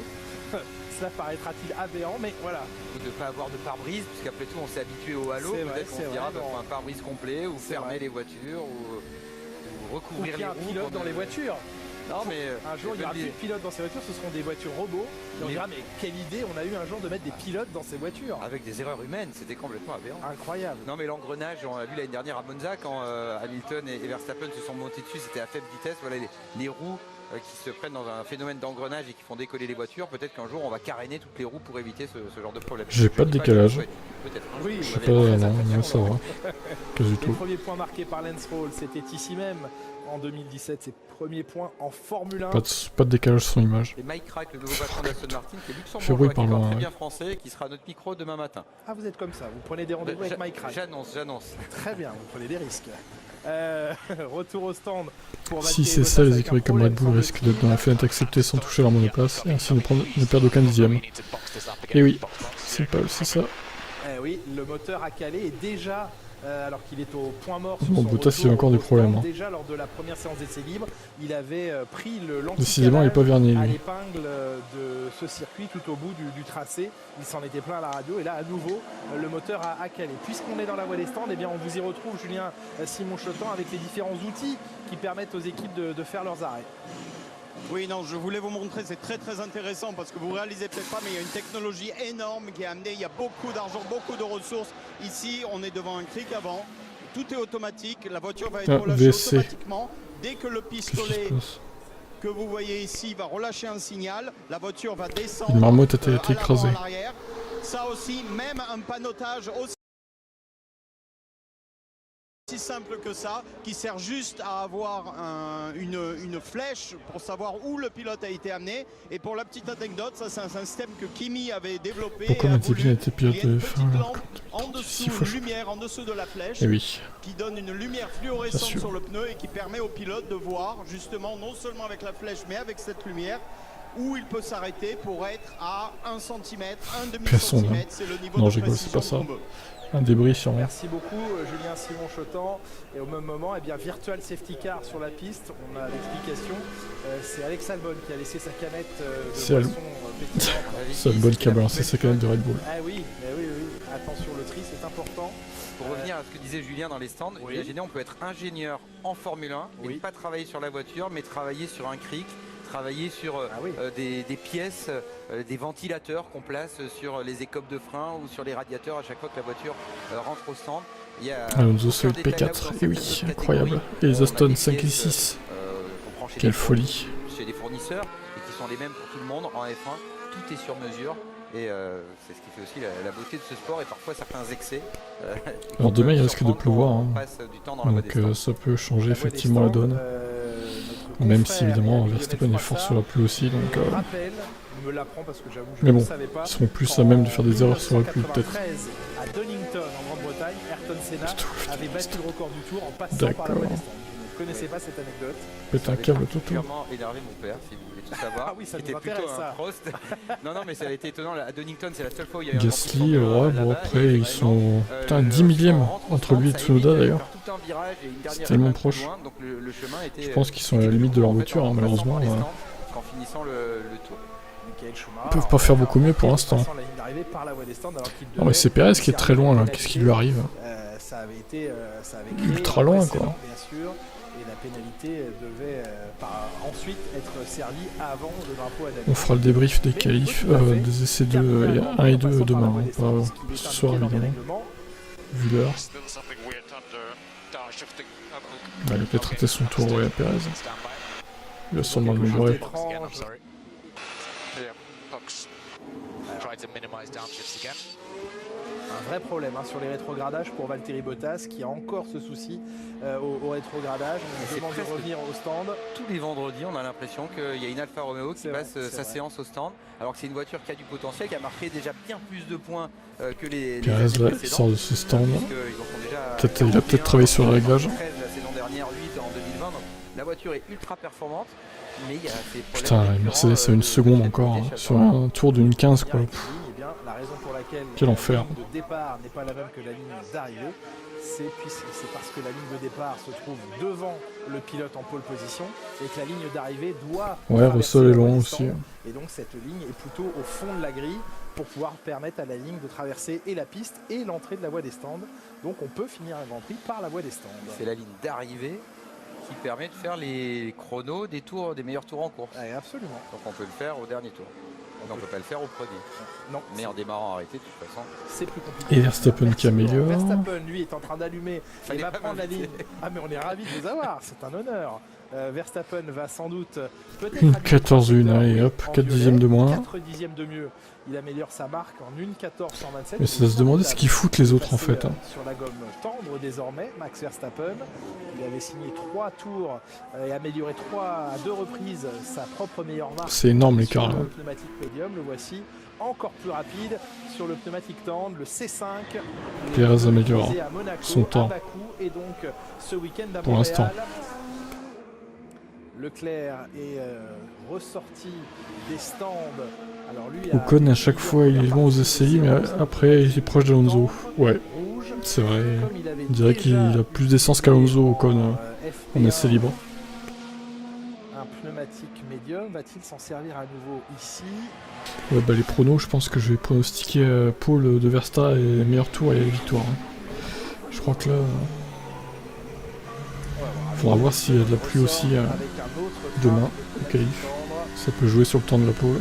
Cela paraîtra-t-il aberrant, mais voilà. Ou de ne pas avoir de pare-brise, puisqu'après tout on s'est habitué au halo, peut-être qu'on dira un pare-brise complet, ou fermer les voitures, ou recouvrir les roues. Un pilote dans les voitures. Non, mais un jour il y aura plus de pilotes dans ces voitures, ce seront des voitures robots. Et on dira mais quelle idée on a eu un jour de mettre des pilotes dans ces voitures. Avec des erreurs humaines, c'était complètement aberrant. Incroyable. Non mais l'engrenage, on l'a vu l'année dernière à Monza quand Hamilton et Verstappen se sont montés dessus, c'était à faible vitesse. Voilà les roues qui se prennent dans un phénomène d'engrenage et qui font décoller les voitures. Peut-être qu'un jour on va caréner toutes les roues pour éviter ce genre de problème. J'ai pas de décalage. Peut-être. Oui, je sais pas, non, ça va. Quasi Les tout. premiers points marqués par Lance Stroll, c'était ici même en 2017, ses premiers points en Formule 1. Pas de décalage sur image. Et Mike Crack, le nouveau patron d'Aston Martin, qui est Fait luxembourgeois, bruit qui par parle loin, très ouais. bien français, qui sera à notre micro demain matin. Ah, vous êtes comme ça, vous prenez des rendez-vous avec Mike Crack. J'annonce. Très bien, vous prenez des risques. Retour au stand pour Si c'est ça, les écuries comme Red Bull risquent d'être dans la fenêtre acceptée sans toucher leur monoplace et ainsi ne perdre aucun dixième. Et oui, c'est ça. Eh oui, le moteur à Calais est déjà, alors qu'il est au point mort sur Bon, son Bottas, il a encore des problèmes. Déjà lors de la première séance d'essai libre, il avait pris le Décidément, il n'est pas verni, à lui. l'épingle de ce circuit tout au bout du tracé. Il s'en était plein à la radio et là à nouveau le moteur à Calais. Puisqu'on est dans la voie des stands, eh bien on vous y retrouve Julien Simon-Chetan avec les différents outils qui permettent aux équipes de faire leurs arrêts. Oui, non, je voulais vous montrer, c'est très intéressant parce que vous ne réalisez peut-être pas, mais il y a une technologie énorme qui est amenée, il y a beaucoup d'argent, beaucoup de ressources. Ici, on est devant un cric avant, tout est automatique, la voiture va être relâchée automatiquement. Dès que le pistolet que vous voyez ici va relâcher un signal, la voiture va descendre. Une marmotte a été écrasée. Ça aussi, même un panotage aussi simple que ça, qui sert juste à avoir une flèche pour savoir où le pilote a été amené. Et pour la petite anecdote, ça c'est un système que Kimi avait développé. Pourquoi Mazepin a été pilote de F1 en dessous, une lumière en dessous de la flèche, qui donne une lumière fluorescente sur le pneu et qui permet au pilote de voir justement non seulement avec la flèche mais avec cette lumière où il peut s'arrêter pour être à 1 cm, 1 demi-centimètre. C'est le niveau de précision qu'on veut. Un débris sûrement. Merci beaucoup Julien Simon-Chetan. Et au même moment, eh bien, Virtual Safety Car sur la piste. On a l'explication. C'est Alex Albon qui a laissé sa canette de boisson. C'est Albon qui a balancé sa canette de Red Bull. Ah oui. Attention, le tri, c'est important. Pour revenir à ce que disait Julien dans les stands, imaginez, on peut être ingénieur en Formule 1 et ne pas travailler sur la voiture, mais travailler sur un cric, travailler sur des pièces, des ventilateurs qu'on place sur les écopes de frein ou sur les radiateurs à chaque fois que la voiture rentre au stand. Il y a Alonso Solid P4, et oui, incroyable. Et les Aston 5 et 6, quelle folie. Chez des fournisseurs et qui sont les mêmes pour tout le monde en F1, tout est sur mesure. Et c'est ce qui fait aussi la beauté de ce sport et parfois certains excès. Alors demain il risque de pleuvoir, hein. Donc ça peut changer effectivement la donne. Même si évidemment Verstappen est fort sur la pluie aussi, donc mais bon, ils seront plus à même de faire des erreurs sur la pluie peut-être. À Donington en Grande-Bretagne, Ayrton Senna avait battu le record du tour en passant par la voie des stands. Je ne connaissais pas cette anecdote. Pète un câble tout. Ça a énervé mon père, si vous voulez tout savoir. Ah oui, ça était nous plutôt intéresse, ça. un Prost. non, mais ça a été étonnant. À Donington, c'est la seule fois où il y a eu Gasly, bon après ils sont... Putain, 10 millièmes entre lui et Tsunoda d'ailleurs. C'est tellement proche. Je pense qu'ils sont à la limite de leur voiture, hein, malheureusement. En finissant le tour. Ils peuvent pas faire beaucoup mieux pour l'instant. Non mais c'est Perez qui est très loin là, qu'est-ce qui lui arrive? Ultra loin quoi. Et la pénalité devait ensuite être servie avant le drapeau à David. On fera le débrief des qualifs, des essais 1 et 2 demain, hein, pas ce soir évidemment, vu l'heure. Il a peut-être raté son tour à Perez. Il va sûrement Quelque chose l'améliorer. d'étrange. Yeah, box. Try to minimize downshifts again. Un vrai problème hein, sur les rétrogradages pour Valtteri Bottas qui a encore ce souci au rétrogradage. On C'est demande de presque- revenir au stand. Tous les vendredis, on a l'impression qu'il y a une Alfa Romeo qui C'est vrai, passe c'est sa vrai. séance au stand, alors que c'est une voiture qui a du potentiel, qui a marqué déjà bien plus de points que les Pérez années là, il précédentes. sort de ce stand. Puisqu'ils en sont déjà Peut-être, il a peut-être travaillé sur le réglage. 13 la saison dernière, 8 en 2020. Donc la voiture est ultra performante, mais il y a ces problèmes. Putain, la récurrents, Mercedes a une de seconde pièces encore, hein, détachées. sur un tour d'une 15 quoi. Eh bien, la raison pour laquelle Quel la enfer. ligne de départ n'est pas la même que la ligne d'arrivée, c'est parce que la ligne de départ se trouve devant le pilote en pole position et que la ligne d'arrivée doit Ouais, traverser Russell est la voie loin des aussi. stands. Et donc cette ligne est plutôt au fond de la grille pour pouvoir permettre à la ligne de traverser et la piste et l'entrée de la voie des stands. Donc on peut finir un Grand Prix par la voie des stands. C'est la ligne d'arrivée qui permet de faire les chronos des meilleurs tours en course. Ouais, absolument. Donc on peut le faire au dernier tour. Mais on peut pas le faire au premier. Non, Mais en démarrant arrêté, de toute façon. c'est plus compliqué. Et Verstappen qui améliore. Verstappen, lui, est en train d'allumer et Fallait va pas prendre la m'inviter. ligne. Ah, mais on est ravis de vous avoir, c'est un honneur. Verstappen va sans doute peut-être Une allumer 14-1, le allez hop, en 4 violet, dixièmes de moins. 4 dixièmes de mieux. Il améliore sa marque en 1,14,127. Mais c'est à se demander ce qu'ils foutent les autres en fait. Hein. Sur la gomme tendre désormais, Max Verstappen. Il avait signé 3 tours et amélioré 2 reprises sa propre meilleure marque. C'est énorme l'écart Sur là. le pneumatique médium, le voici encore plus rapide sur le pneumatique tendre, le C5. Pérez améliore utilisé à Monaco, son temps. à Bakou et donc ce week-end à Pour Montréal. l'instant. Leclerc est ressorti des stands. Alors lui a Ocon à chaque fois il est loin aux essais, mais après il est proche d'Alonso. Ouais, rouge, c'est vrai. comme il avait On dirait qu'il déjà a plus d'essence qu'Alonso Ocon en FP1, essai libre. un pneumatique médium, va-t-il s'en servir à nouveau ici? Ouais, bah les pronos, je pense que je vais pronostiquer Paul de Versta et meilleur tour et victoire. Hein. Je crois que là, faudra voir s'il y a de la pluie aussi Avec un autre demain train au qualif. tendre. Ça peut jouer sur le temps de la pole.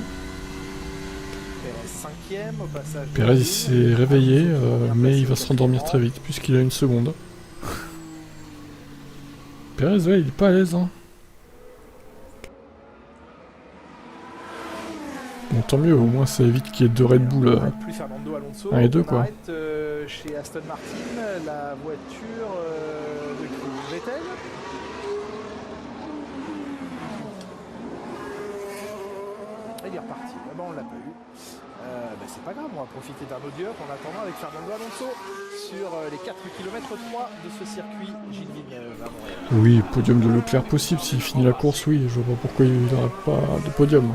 Pérez 5e au passage. de Pérez la il ligne. s'est réveillé, Bien mais placé il va au se rendormir quatrième très vite puisqu'il a une seconde. Pérez, ouais, il est pas à l'aise. Hein. Bon, tant mieux, au moins ça évite qu'il y ait 2 Red Bull. Plus Fernando Alonso. Un et deux, On quoi. arrête, chez Aston Martin, la voiture de qui Vettel. Il est reparti. Ah ben, on l'a pas eu. C'est pas grave, on va profiter d'un audio en attendant avec Fernando Alonso sur les 4 km 3 de ce circuit Gilles Villeneuve à Montréal. Oui, podium de Leclerc possible, s'il finit la course, oui, je vois pas pourquoi il n'aurait pas de podium.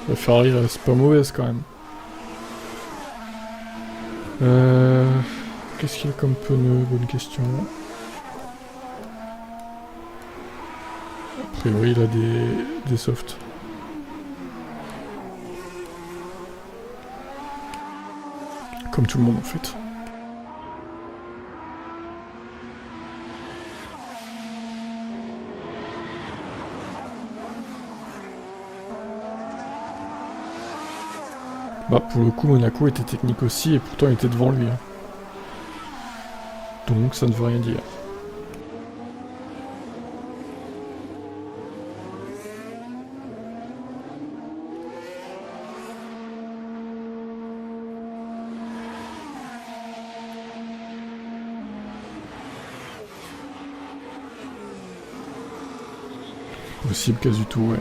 La Ferrari reste pas mauvaise quand même. Qu'est-ce qu'il y a comme pneu? Bonne question. A priori, il a des softs. Comme tout le monde en fait. Bah pour le coup Monaco était technique aussi et pourtant il était devant lui. Hein. Donc ça ne veut rien dire. Possible quasi tout, ouais.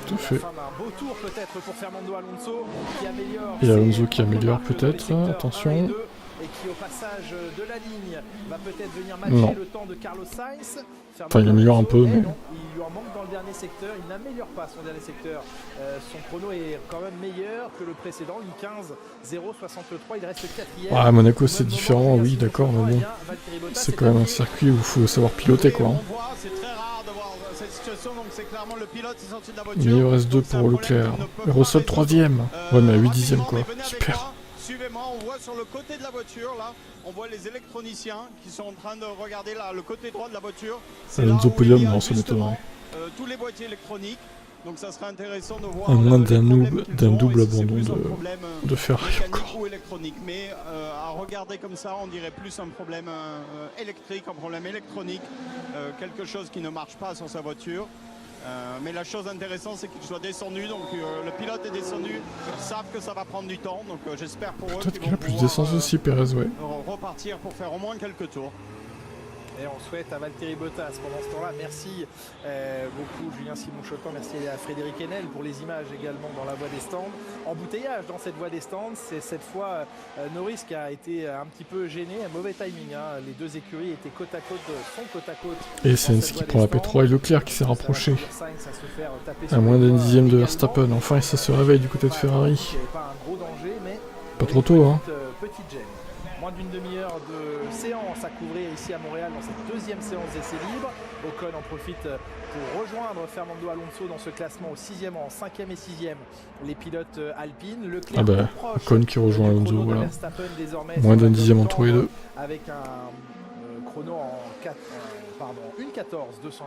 Tout à fait. Enfin, un beau tour peut-être pour Fernando Alonso qui améliore. Et Alonso ses qui améliore marques dans les peut-être, secteurs attention. 1 et 2, et qui au passage de la ligne va peut-être venir matcher Non. le temps de Carlos Sainz. Enfin, il améliore un peu, mais- non, il lui en manque dans le dernier secteur, il n'améliore pas son dernier secteur. Son chrono est quand même meilleur que le précédent, une 15,063, il reste 4e. Ah Monaco c'est différent, oui d'accord, mais bon. C'est quand même un circuit où il faut savoir piloter quoi. Hein. On voit, c'est très rare de voir cette situation, donc c'est clairement le pilote qui est sorti de la voiture. Mais il reste 2 Donc c'est un pour problème Leclerc. qu'on ne peut Et pas Russell résoudre. 3ème. Ouais mais à 8 dixièmes Rapidement, quoi. mais venez avec Super. moi, suivez-moi, on voit sur le côté de la voiture là, on voit les électroniciens qui sont en train de regarder là, le côté droit de la voiture. C'est là Alonso où podium, il y a non, ça justement, m'étonnerait. tous les boîtiers électroniques. Donc ça serait intéressant de voir À moins les problèmes qu'ils d'un ont double et si c'est abandon plus un de problème, de Ferrari mécanique encore. ou électronique. Mais à regarder comme ça, on dirait plus un problème électrique, un problème électronique, quelque chose qui ne marche pas sur sa voiture. Mais la chose intéressante, c'est qu'ils soient descendus. Donc le pilote est descendu. Ils savent que ça va prendre du temps. Donc j'espère pour eux Peut-être qu'ils qu'il vont a plus pouvoir, d'essence aussi, Perez, ouais. repartir pour faire au moins quelques tours. Et on souhaite à Valtteri Bottas pendant ce temps-là. Merci beaucoup Julien Simon-Chotan, merci à Frédéric Henel pour les images également dans la voie des stands. Embouteillage dans cette voie des stands, c'est cette fois Norris qui a été un petit peu gêné, un mauvais timing. Hein. Les deux écuries étaient côte à côte, sont côte à côte. Et Sainz qui prend la P3 et Leclerc qui s'est rapproché. À moins d'un dixième de Verstappen. Enfin, ça se réveille du côté de Ferrari. Pas un gros danger, mais pas trop tôt, hein. Petite gêne. Moins d'une demi-heure de séance à couvrir ici à Montréal dans cette deuxième séance d'essai libre. Ocon en profite pour rejoindre Fernando Alonso dans ce classement au 6e rang, 5e et 6e. Les pilotes alpines. Ah bah, Ocon qui rejoint Alonso, voilà. Moins d'un dixième entre les deux. Avec un chrono en 1.14.208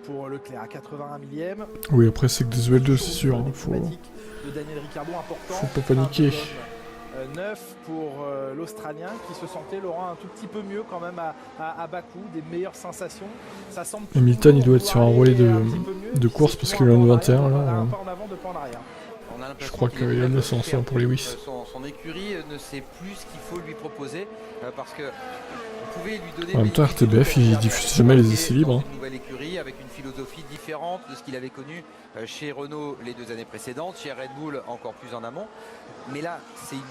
pour Leclerc à 81 millième. Oui, après c'est que des UL2, c'est sûr. Hein. Faut pas paniquer. 9 pour l'Australien qui se sentait, Laurent, un tout petit peu mieux quand même à Bakou, des meilleures sensations. Ça semble Hamilton, il doit être sur un relais de course parce qu'il est en 21 là. Je crois qu'il a une sens pour Lewis. Son écurie ne sait plus ce qu'il faut lui proposer parce que on pouvait lui donner. En même temps, RTBF il diffuse jamais les essais libres. Hein. Une nouvelle écurie avec une philosophie différente de ce qu'il avait connu chez Renault les 2 années précédentes, chez Red Bull encore plus en amont. Mais là, c'est une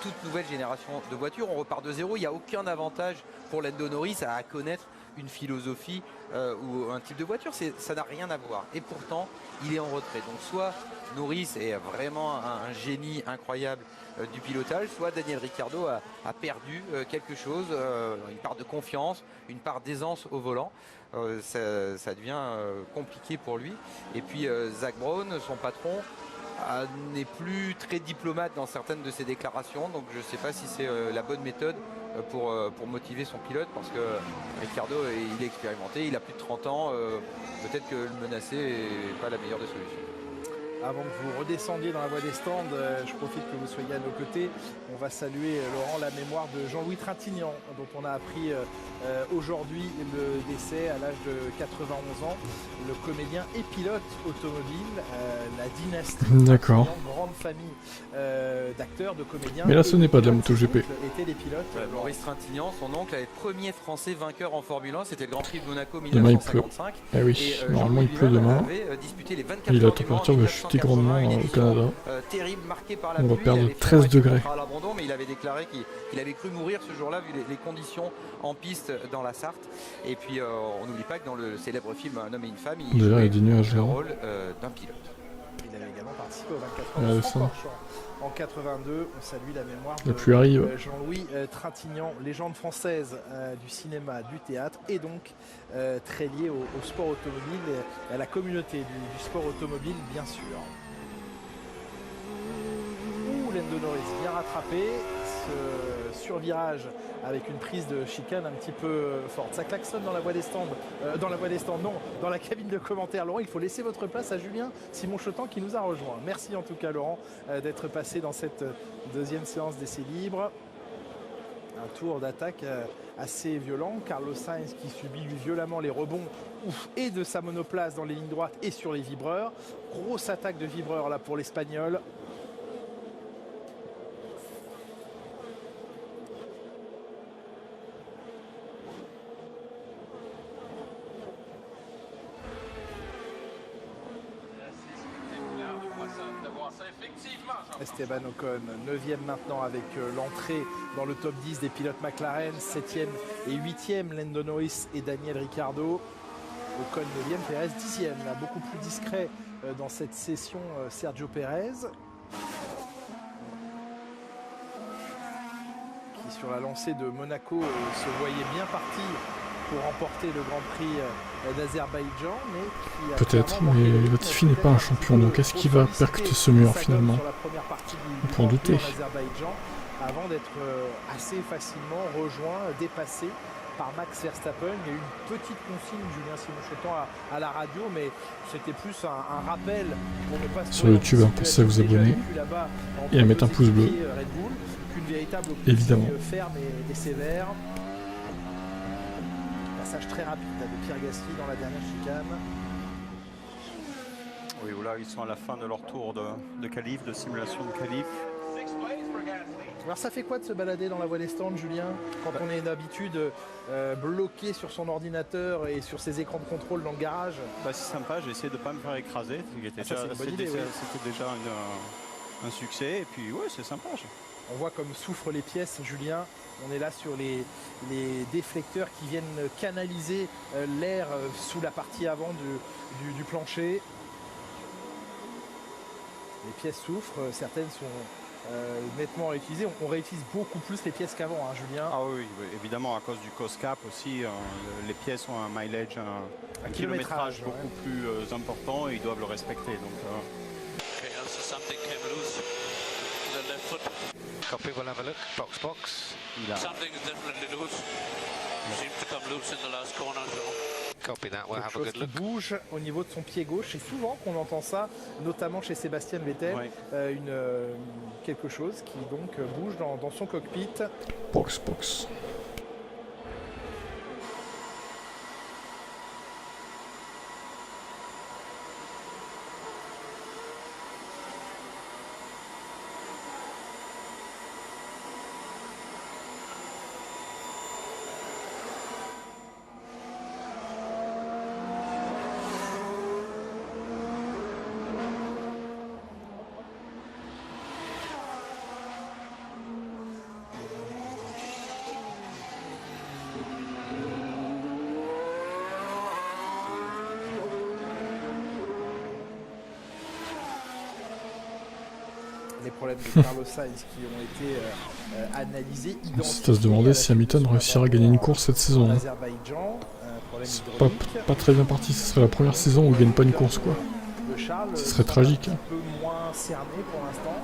toute nouvelle génération de voitures. On repart de zéro. Il n'y a aucun avantage pour Lando Norris à connaître une philosophie ou un type de voiture. Ça n'a rien à voir. Et pourtant, il est en retrait. Donc soit Norris est vraiment un génie incroyable du pilotage, soit Daniel Ricciardo a perdu quelque chose, une part de confiance, une part d'aisance au volant. Ça devient compliqué pour lui. Et puis Zak Brown, son patron, n'est plus très diplomate dans certaines de ses déclarations, donc je ne sais pas si c'est la bonne méthode pour motiver son pilote, parce que Ricciardo il est expérimenté, il a plus de 30 ans, peut-être que le menacer n'est pas la meilleure des solutions. Avant que vous redescendiez dans la voie des stands, je profite que vous soyez à nos côtés. On va saluer, Laurent, la mémoire de Jean-Louis Trintignant, dont on a appris aujourd'hui le décès à l'âge de 91 ans. Le comédien et pilote automobile, la dynastie. D'accord. Grande famille d'acteurs, de comédiens. Mais là, ce n'est pas de la MotoGP. Étaient les pilotes. Maurice Trintignant, son oncle, est le premier français vainqueur en Formule 1. C'était le Grand Prix de Monaco 1955. Eh oui, normalement il pleut demain. Et la température va chuter grandement au Canada. On va perdre 13 degrés. Mais il avait déclaré qu'il avait cru mourir ce jour-là vu les conditions en piste dans la Sarthe. Et puis on n'oublie pas que dans le célèbre film Un homme et une femme, il jouait le rôle d'un pilote. Il avait également participé aux 24 heures de Francorchamps. En 82, on salue la mémoire de Jean-Louis Trintignant, légende française du cinéma, du théâtre, et donc très lié au sport automobile et à la communauté du sport automobile, bien sûr. Lando Norris bien rattrapé, ce survirage avec une prise de chicane un petit peu forte. Ça klaxonne dans la voie des stands, non, dans la cabine de commentaires. Laurent, il faut laisser votre place à Julien Simon-Chotan qui nous a rejoint. Merci en tout cas Laurent d'être passé dans cette deuxième séance d'essai libre. Un tour d'attaque assez violent. Carlos Sainz qui subit violemment les rebonds et de sa monoplace dans les lignes droites et sur les vibreurs. Grosse attaque de vibreurs là pour l'Espagnol. Esteban Ocon, 9e maintenant avec l'entrée dans le top 10 des pilotes McLaren, 7e et 8e Lando Norris et Daniel Ricciardo. Ocon 9e, Perez 10e, là, beaucoup plus discret dans cette session Sergio Perez. Qui sur la lancée de Monaco se voyait bien parti pour remporter le Grand Prix d'Azerbaïdjan, mais qui peut-être, mais Latifi n'est pas un champion, donc est-ce qu'il va percuter ce mur finalement? On peut en douter. Avant d'être assez facilement rejoint, dépassé par Max Verstappen. Il y a eu une petite consigne, Julien Simon-Chotan, à la radio, mais c'était plus un rappel pour ne pas sur YouTube, pensez à vous abonner et à mettre un pouce bleu. Évidemment. Ferme et sévère. Passage très rapide de Pierre Gasly dans la dernière chicane. Oui, là ils sont à la fin de leur tour de qualif, de simulation de qualif. Alors ça fait quoi de se balader dans la voie des stands, Julien, quand on est d'habitude bloqué sur son ordinateur et sur ses écrans de contrôle dans le garage? C'est sympa, j'ai essayé de ne pas me faire écraser. C'était déjà un succès et puis ouais, c'est sympa. On voit comme souffrent les pièces, Julien. On est là sur les déflecteurs qui viennent canaliser l'air sous la partie avant du plancher. Les pièces souffrent, certaines sont nettement réutilisées. On réutilise beaucoup plus les pièces qu'avant, hein, Julien. Ah oui, évidemment, à cause du cost cap aussi, les pièces ont un mileage, un kilométrage beaucoup plus important et ils doivent le respecter. Donc, Okay, also something came loose. The left foot. Copy, we'll have a look. Box, box. Something is definitely loose. Seems to come loose in the last corner. So. Copy that, we'll have a good look. Qui bouge au niveau de son pied gauche. C'est souvent qu'on entend ça, notamment chez Sébastien Vettel. Ouais. Quelque chose qui donc bouge dans son cockpit. Box, box. Les problèmes de Carlos Sainz qui ont été analysés, identifiés. C'est à se demander si Hamilton réussira à gagner une course cette saison. C'est pas très bien parti, ce serait la première saison où il gagne pas une course, quoi. Ce serait tragique. Un peu moins cerné pour l'instant.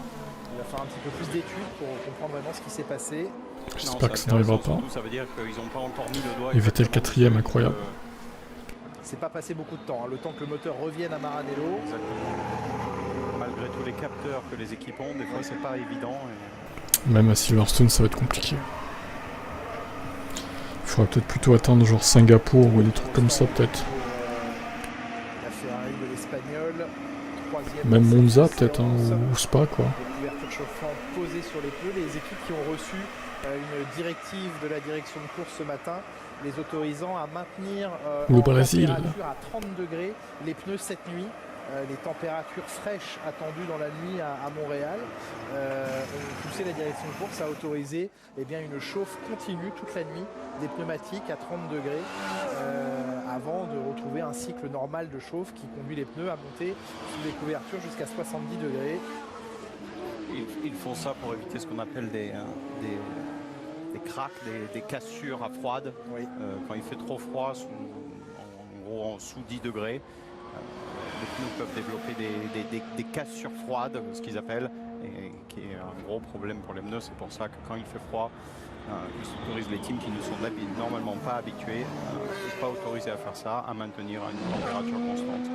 Il va faire un petit peu plus d'études pour comprendre vraiment ce qui s'est passé. J'espère que ça n'arrivera pas. Ça veut dire qu'ils n'ont pas encore mis le doigt. Et Vettel 4ème, incroyable. C'est pas passé beaucoup de temps, hein, le temps que le moteur revienne à Maranello. Exactement. Malgré tous les capteurs que les équipes ont, des fois c'est pas évident. Et... Même à Silverstone, ça va être compliqué. Il faudra peut-être plutôt attendre genre Singapour ou des trucs comme ça, peut-être. La Ferrari de l'Espagnol, troisième. Même Monza, peut-être, hein, ou Spa, quoi. Les couvertures chauffantes posées sur les pneus. Les équipes qui ont reçu une directive de la direction de course ce matin, les autorisant à maintenir le Brésil à 30 degrés les pneus cette nuit. Les températures fraîches attendues dans la nuit à Montréal ont poussé la direction de course à autoriser une chauffe continue toute la nuit des pneumatiques à 30 degrés avant de retrouver un cycle normal de chauffe qui conduit les pneus à monter sous les couvertures jusqu'à 70 degrés. Ils font ça pour éviter ce qu'on appelle des cracks, des cassures à froide. Oui. Quand il fait trop froid, en gros en sous 10 degrés. Les pneus peuvent développer des cassures froides, ce qu'ils appellent, et qui est un gros problème pour les pneus. C'est pour ça que quand il fait froid, ils autorisent les teams qui ne sont normalement pas habitués, pas autorisés à faire ça, à maintenir une température constante.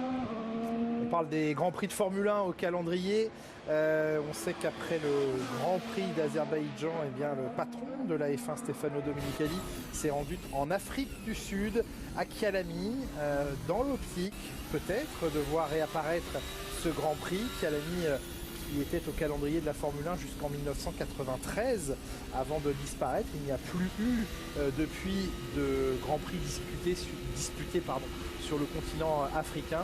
On parle des Grands Prix de Formule 1 au calendrier. On sait qu'après le Grand Prix d'Azerbaïdjan, le patron de la F1, Stefano Domenicali, s'est rendu en Afrique du Sud, à Kyalami, dans l'optique peut-être de voir réapparaître ce Grand Prix. Kyalami qui était au calendrier de la Formule 1 jusqu'en 1993 avant de disparaître. Il n'y a plus eu depuis de Grands Prix disputés sur le continent africain.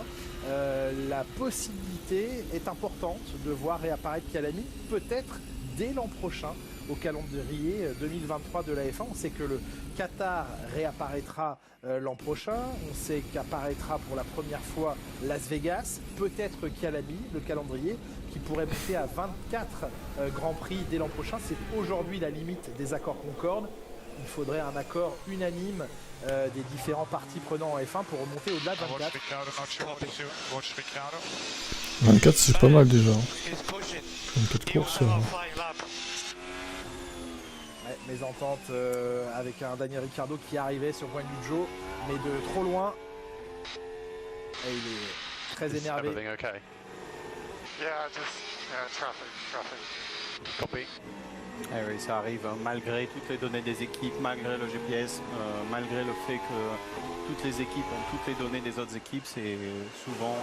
La possibilité est importante de voir réapparaître Kyalami peut-être dès l'an prochain au calendrier 2023 de la F1. On sait que le Qatar réapparaîtra l'an prochain. On sait qu'apparaîtra pour la première fois Las Vegas, peut-être Kyalami, le calendrier qui pourrait monter à 24 Grands Prix dès l'an prochain. C'est aujourd'hui la limite des accords Concorde. Il faudrait un accord unanime des différents partis prenants en F1 pour remonter au-delà de 24. 24, c'est pas mal déjà. 24 courses. Mésentente avec un Daniel Ricciardo qui arrivait sur Guan Yu Zhou, mais de trop loin. Et il est très énervé. Eh oui, ça arrive malgré toutes les données des équipes, malgré le GPS, malgré le fait que toutes les équipes ont toutes les données des autres équipes, c'est souvent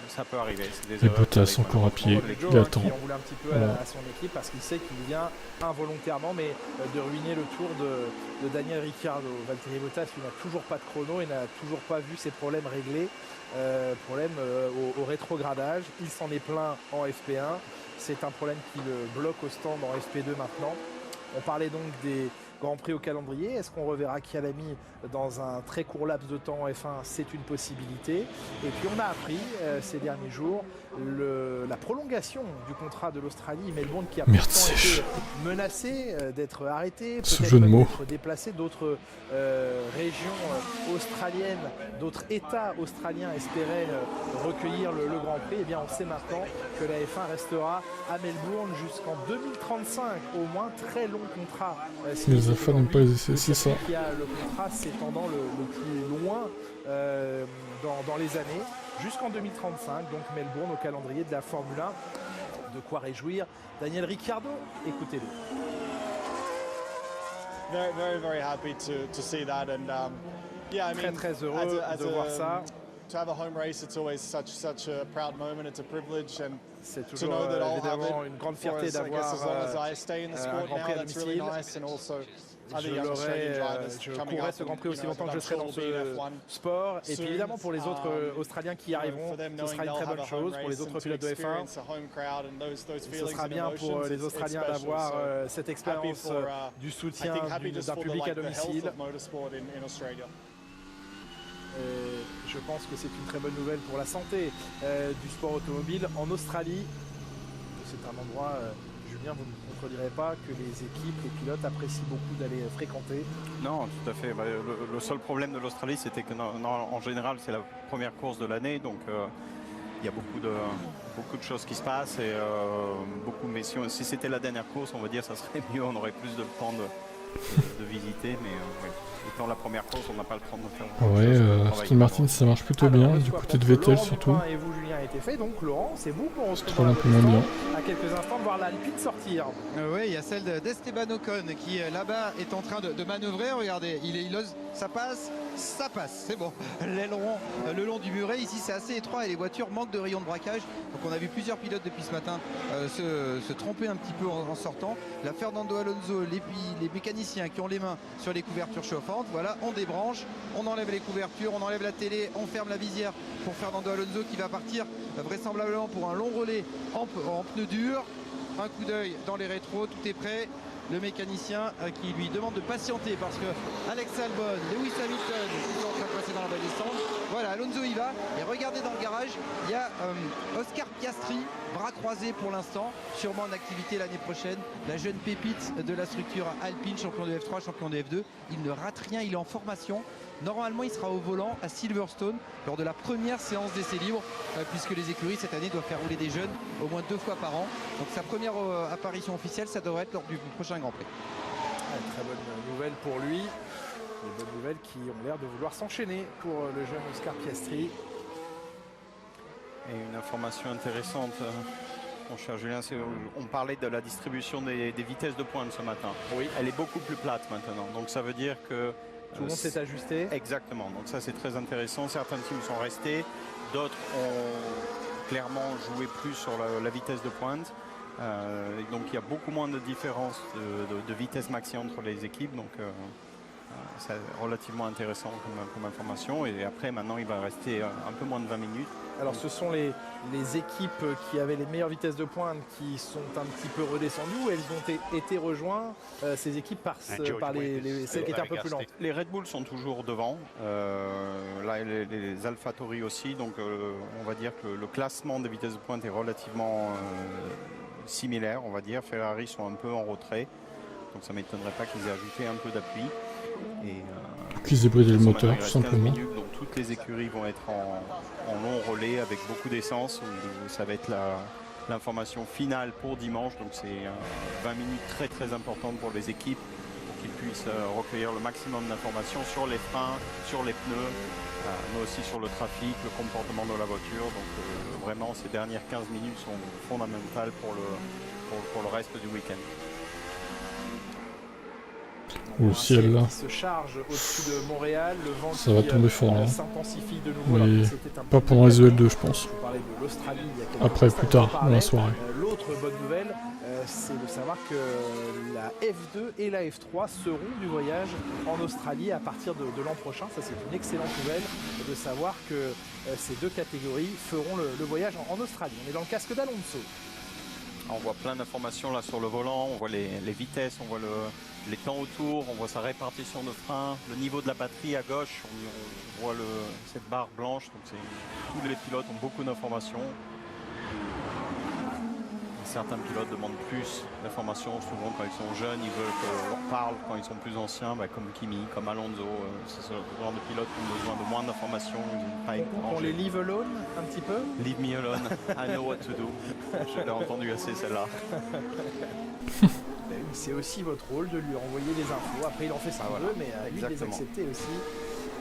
ça peut arriver. Et Bottas encore à pied, il attend. Qui en voulait un petit peu à son équipe parce qu'il sait qu'il vient involontairement mais de ruiner le tour de Daniel Ricciardo. Valtteri Bottas, il n'a toujours pas de chrono, il n'a toujours pas vu ses problèmes réglés. Problème au rétrogradage, il s'en est plaint en FP1, c'est un problème qui le bloque au stand en FP2 maintenant. On parlait donc des Grands Prix au calendrier, est-ce qu'on reverra Kyalami dans un très court laps de temps en F1? C'est une possibilité. Et puis on a appris ces derniers jours la prolongation du contrat de l'Australie, Melbourne, qui a pourtant été menacé d'être arrêté, peut-être d'être déplacé. D'autres régions australiennes, d'autres États australiens espéraient recueillir le Grand Prix. Et bien on sait maintenant que la F1 restera à Melbourne jusqu'en 2035, au moins. Très long contrat. Les affaires n'aiment pas les essais, c'est ça. Il y a le contrat s'étendant le plus loin dans les années, jusqu'en 2035, donc Melbourne au calendrier de la Formule 1. De quoi réjouir Daniel Ricciardo, écoutez-le. Very happy to see that, and yeah, I mean, très heureux de voir ça. To have a home race, it's always such a proud moment. It's a privilege, and c'est toujours évidemment une grande fierté d'avoir un Grand Prix à domicile. Je courrai ce Grand Prix aussi longtemps que je serai dans ce sport. Et puis évidemment pour les autres Australiens qui y arriveront, ce sera une très bonne chose. Pour les autres pilotes de F1, ce sera bien pour les Australiens d'avoir cette expérience du soutien d'un public à domicile. Je pense que c'est une très bonne nouvelle pour la santé du sport automobile en Australie. C'est un endroit, Julien, vous ne me contredirez pas, que les équipes, les pilotes apprécient beaucoup d'aller fréquenter. Non, tout à fait. Le seul problème de l'Australie, c'était que en général, c'est la première course de l'année, donc il y a beaucoup de choses qui se passent et mais si c'était la dernière course, on va dire, ça serait mieux, on aurait plus de temps de visiter, mais ouais. Étant la première course, on n'a pas le temps de faire. Ouais, Aston Martin, ça marche plutôt bien, du côté de Vettel surtout. Et vous, Julien, a été fait, donc Laurent, c'est vous qu'on se retrouve un peu moins bien. À quelques instants de voir l'Alpine sortir. Oui, il y a celle d'Esteban Ocon qui là-bas est en train de manœuvrer. Regardez, il ose, ça passe, c'est bon. L'aileron le long du muret, ici c'est assez étroit et les voitures manquent de rayons de braquage. Donc on a vu plusieurs pilotes depuis ce matin se tromper un petit peu en sortant. La Fernando Alonso, les mécaniciens qui ont les mains sur les couvertures chauffantes. Voilà, on débranche, on enlève les couvertures, on enlève la télé, on ferme la visière pour Fernando Alonso qui va partir vraisemblablement pour un long relais en pneus durs. Un coup d'œil dans les rétros, tout est prêt. Le mécanicien qui lui demande de patienter parce que Alex Albon, Lewis Hamilton sont en train de passer dans la vallée descente. Voilà, Alonso y va. Et regardez dans le garage, il y a Oscar Piastri, bras croisés pour l'instant, sûrement en activité l'année prochaine. La jeune pépite de la structure Alpine, champion de F3, champion de F2. Il ne rate rien, il est en formation. Normalement, il sera au volant à Silverstone lors de la première séance d'essai libre, puisque les écuries cette année doivent faire rouler des jeunes au moins 2 fois par an. Donc sa première apparition officielle, ça devrait être lors du prochain Grand Prix. Très bonne nouvelle pour lui. Des bonnes nouvelles qui ont l'air de vouloir s'enchaîner pour le jeune Oscar Piastri. Et une information intéressante, mon cher Julien, on parlait de la distribution des vitesses de pointe ce matin. Oui. Elle est beaucoup plus plate maintenant. Donc ça veut dire que tout le monde s'est ajusté. Exactement, donc ça c'est très intéressant. Certains teams sont restés, d'autres ont clairement joué plus sur la vitesse de pointe. Donc il y a beaucoup moins de différence de vitesse maxi entre les équipes. Donc c'est relativement intéressant comme information. Et après, maintenant, il va rester un peu moins de 20 minutes. Alors ce sont les équipes qui avaient les meilleures vitesses de pointe qui sont un petit peu redescendues ou elles ont été rejointes, ces équipes, par celles qui étaient un peu plus lentes? Les Red Bull sont toujours devant, là les AlphaTauri aussi, donc on va dire que le classement des vitesses de pointe est relativement similaire, on va dire. Ferrari sont un peu en retrait, donc ça ne m'étonnerait pas qu'ils aient ajouté un peu d'appui. Qu'ils aient brisé le moteur, tout simplement. Minutes, donc toutes les écuries vont être en long relais avec beaucoup d'essence. Ça va être l'information finale pour dimanche. Donc c'est 20 minutes très très importantes pour les équipes pour qu'ils puissent recueillir le maximum d'informations sur les freins, sur les pneus, mais aussi sur le trafic, le comportement de la voiture. Donc vraiment ces dernières 15 minutes sont fondamentales pour le reste du week-end. Le ciel là, qui se charge au-dessus de Montréal, le vent ça va tomber fort là. s'intensifie de nouveau. Mais pas pendant les EL2 je pense. Je vous parlais de l'Australie il y a quelques Après, instants, plus tard, on en dans la parlait. soirée. L'autre bonne nouvelle, c'est de savoir que la F2 et la F3 seront du voyage en Australie à partir de l'an prochain. Ça, c'est une excellente nouvelle de savoir que ces deux catégories feront le voyage en Australie. On est dans le casque d'Alonso. On voit plein d'informations là sur le volant, on voit les vitesses, on voit les temps autour, on voit sa répartition de frein, le niveau de la batterie à gauche, on voit cette barre blanche, donc tous les pilotes ont beaucoup d'informations. Certains pilotes demandent plus d'informations, souvent quand ils sont jeunes, ils veulent qu'on leur parle, quand ils sont plus anciens, comme Kimi, comme Alonso, c'est ce genre de pilotes qui ont besoin de moins d'informations. On les leave alone un petit peu. Leave me alone, I know what to do. Je l'ai entendu assez celle-là. C'est aussi votre rôle de lui envoyer des infos. Après, il en fait ce qu'il veut, mais lui de les accepter aussi.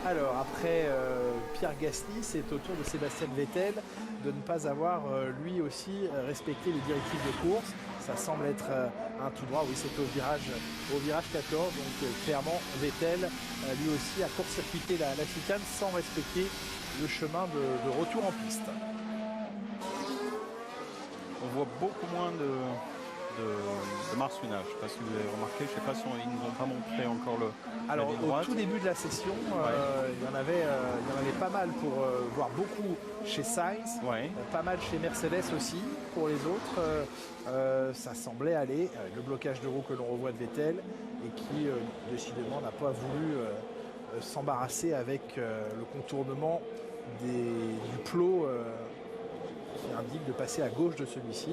Alors, après Pierre Gasly, c'est au tour de Sébastien Vettel de ne pas avoir lui aussi respecté les directives de course. Ça semble être un tout droit. Oui, c'était au virage 14. Donc, clairement, Vettel, lui aussi, a court-circuité la chicane sans respecter le chemin de retour en piste. On voit beaucoup moins de marsouinage. Je ne sais pas si vous avez remarqué, je ne sais pas si ils ne nous ont pas montré encore Alors au tout début de la session, il y en avait pas mal pour voir beaucoup chez Sainz, pas mal chez Mercedes aussi. Pour les autres, ça semblait aller. Le blocage de roue que l'on revoit de Vettel et qui décidément n'a pas voulu s'embarrasser avec le contournement du plot qui indique de passer à gauche de celui-ci.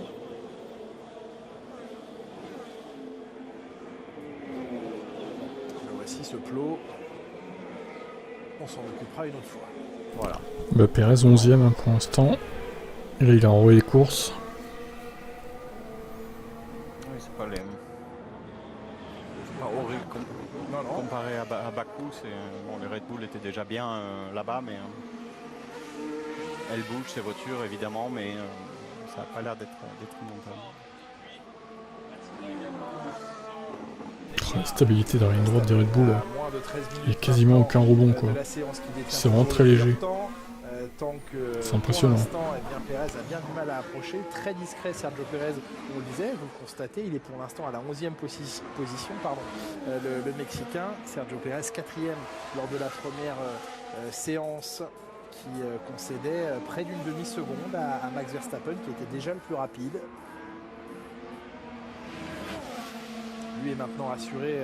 Voici ce plot. On s'en occupera une autre fois. Voilà. Bah, Pérez 11ème pour l'instant. Et là il a envoyé les courses. Oui, c'est pas horrible comparé à Bakou. Bon, les Red Bull étaient déjà bien là-bas, mais elles bougent ces voitures évidemment, mais ça n'a pas l'air d'être détrimental. La stabilité dans la ligne droite des Red Bull, il n'y a quasiment aucun rebond quoi. C'est vraiment très léger. C'est impressionnant. Pour l'instant, Pérez a bien du mal à approcher. Très discret Sergio Pérez, on le disait, vous le constatez, il est pour l'instant à la 11e position. Le Mexicain, Sergio Pérez 4e lors de la première séance qui concédait près d'une demi-seconde à Max Verstappen qui était déjà le plus rapide. Lui est maintenant assuré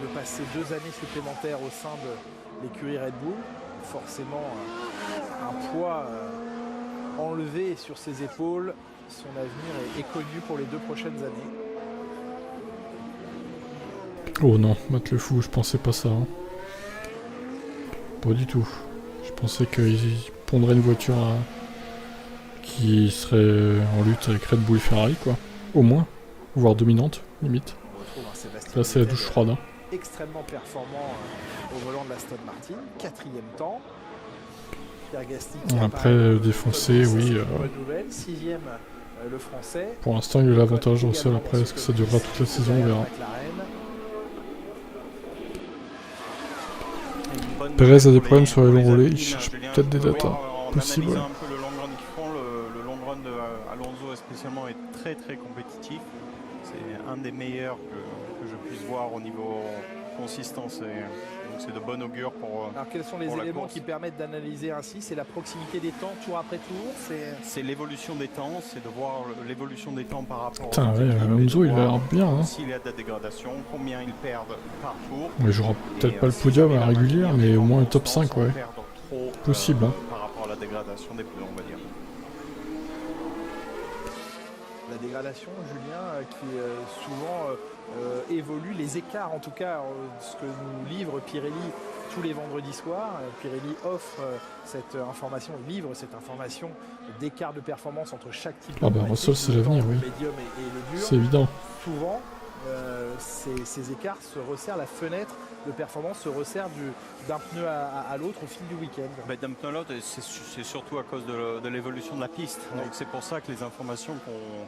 de passer 2 années supplémentaires au sein de l'écurie Red Bull. Forcément un poids enlevé sur ses épaules. Son avenir est connu pour les 2 prochaines années. Oh non, Matt le fou, je pensais pas ça. Hein. Pas du tout. Je pensais qu'il pondrait une voiture qui serait en lutte avec Red Bull et Ferrari quoi. Au moins. Voire dominante, limite. Là c'est la douche froide. Hein. Extrêmement performant au volant de la Aston Martin, 4e temps. Pierre Gasly après défoncé, oui. Bonne nouvelle, 6e le français. Pour l'instant il a l'avantage au sol, après est-ce que ça durera toute la saison, on verra. Pérez a des problèmes sur les longs relais, il cherche peut-être des datas. Possible. Un peu le long run qu'ils font, le long run de Alonso spécialement est très très compétitif. C'est un des meilleurs que je puisse voir au niveau consistance. Donc c'est de bon augure pour. Alors quels sont les éléments qui permettent d'analyser ainsi? C'est la proximité des temps tour après tour. C'est l'évolution des temps, c'est de voir l'évolution des temps par rapport. Putain, ouais, Alonso il a l'air bien. Hein. S'il y a de la dégradation, combien ils perdent par tour. Mais j'aurai peut-être pas le podium à la régulière, mais au moins un top 5, ouais. Possible. Hein. Par rapport à la dégradation des pneus, on va dire. La dégradation, Julien, qui souvent évolue, les écarts en tout cas, ce que nous livre Pirelli tous les vendredis soirs. Pirelli offre cette information, livre cette information d'écart de performance entre chaque type de Russell c'est l'avenir, oui. le médium et le dur. C'est évident. Souvent, ces écarts se resserrent, la fenêtre de performance se resserre d'un pneu à l'autre au fil du week-end. D'un pneu à l'autre, c'est surtout à cause de l'évolution de la piste. Donc c'est pour ça que les informations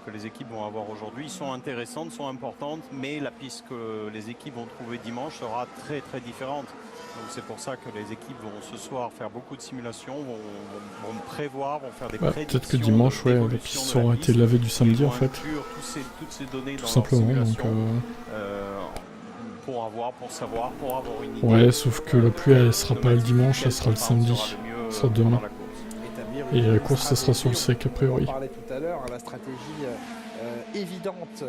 que les équipes vont avoir aujourd'hui sont intéressantes, sont importantes, mais la piste que les équipes vont trouver dimanche sera très très différente. Donc c'est pour ça que les équipes vont ce soir faire beaucoup de simulations, vont prévoir, vont faire des prédictions. Peut-être que dimanche, la piste aura été lavée du samedi en fait. Toutes ces données tout simplement. Donc, pour savoir, pour avoir une idée. Ouais, sauf que la pluie elle sera pas le dimanche, elle sera le samedi, ça sera demain. Et la course, ça sera sur le sec a priori. On parlait tout à l'heure, la stratégie évidente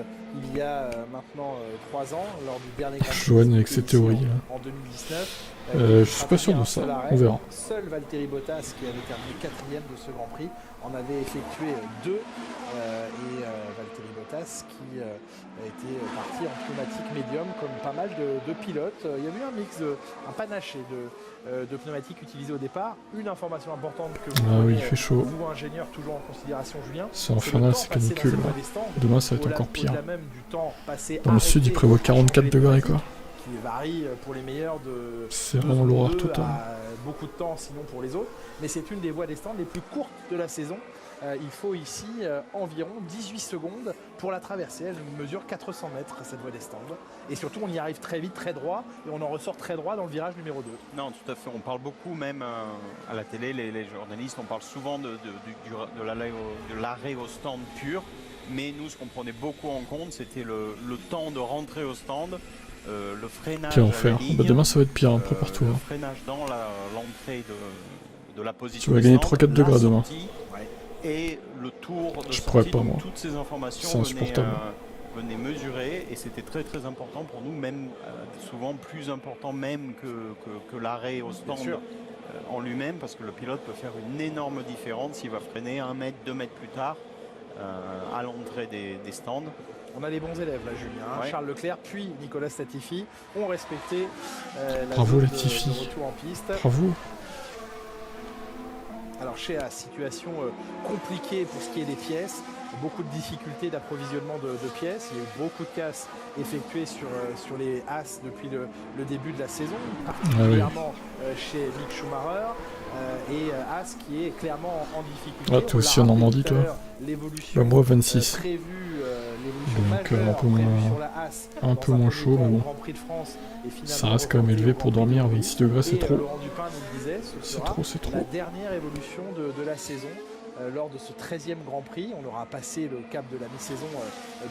il y a maintenant 3 ans, lors du dernier Grand Prix Johan avec ses théories. En 2019. Je suis pas sûr de ça, on verra. Seul Valtteri Bottas, qui avait terminé 4e de ce Grand Prix, en avait effectué 2. Et Valtteri Bottas qui était parti en pneumatique médium comme pas mal de pilotes. Il y a eu un mix, un panaché de pneumatiques utilisés au départ. Une information importante que vous, il fait chaud. Vous ingénieurs, toujours en considération, Julien. C'est infernal, c'est canicule. Demain, ça va être encore pire. Dans le sud, il prévoit 44 degrés quoi. Qui varie pour les meilleurs c'est vraiment l'horreur totale. Beaucoup de temps sinon pour les autres, mais c'est une des voies des stands les plus courtes de la saison. Il faut ici environ 18 secondes pour la traverser. Elle mesure 400 mètres cette voie des stands. Et surtout on y arrive très vite, très droit, et on en ressort très droit dans le virage numéro 2. Non, tout à fait. On parle beaucoup même à la télé, les journalistes, on parle souvent de l'arrêt au stand pur. Mais nous, ce qu'on prenait beaucoup en compte, c'était le temps de rentrer au stand. Le freinage. Quel enfer. Demain ça va être pire, prépare-toi. Le freinage dans l'entrée de la position. Tu vas gagner 3-4 degrés demain. Et le tour de je sortie, pourrais pas, moi. Toutes ces informations venaient mesurer, et c'était très très important pour nous, même souvent plus important même que l'arrêt au stand en lui-même, parce que le pilote peut faire une énorme différence s'il va freiner 1 mètre, 2 mètres plus tard à l'entrée des stands. On a les bons élèves là, Julien. Ouais. Charles Leclerc puis Nicolas Latifi ont respecté Bravo la Latifi. de retour en piste. Bravo. Alors chez la situation compliquée pour ce qui est des pièces, beaucoup de difficultés d'approvisionnement de pièces. Il y a eu beaucoup de casses effectuées sur les As depuis le début de la saison, particulièrement chez Mick Schumacher. Et As qui est clairement en difficulté. Ah, toi aussi en Normandie, toi. Bah, moi 26. Donc un peu moins chaud, mais bon. Ça reste quand même élevé pour dormir. 26 degrés, c'est trop. C'est trop. La dernière évolution de la saison. Lors de ce 13e Grand Prix, on aura passé le cap de la mi-saison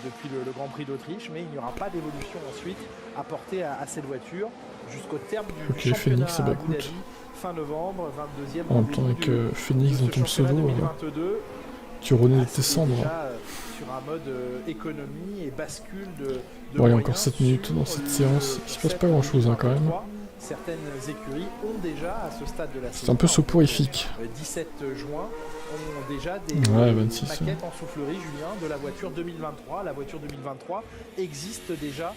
depuis le Grand Prix d'Autriche, mais il n'y aura pas d'évolution ensuite apportée à cette voiture jusqu'au terme du championnat Phoenix, à Abu Dhabi, fin novembre, 22e. En même temps, avec Phoenix dans ton pseudo, tu renais tes cendres. Sur un mode économie et bascule de bon, il y a encore 7 minutes dans cette séance. Il se passe pas grand chose quand même. Certaines écuries ont déjà à ce stade de la saison. C'est un peu soporifique. 17 juin ont déjà des 26, maquettes en soufflerie, Julien, de la voiture 2023. La voiture 2023 existe déjà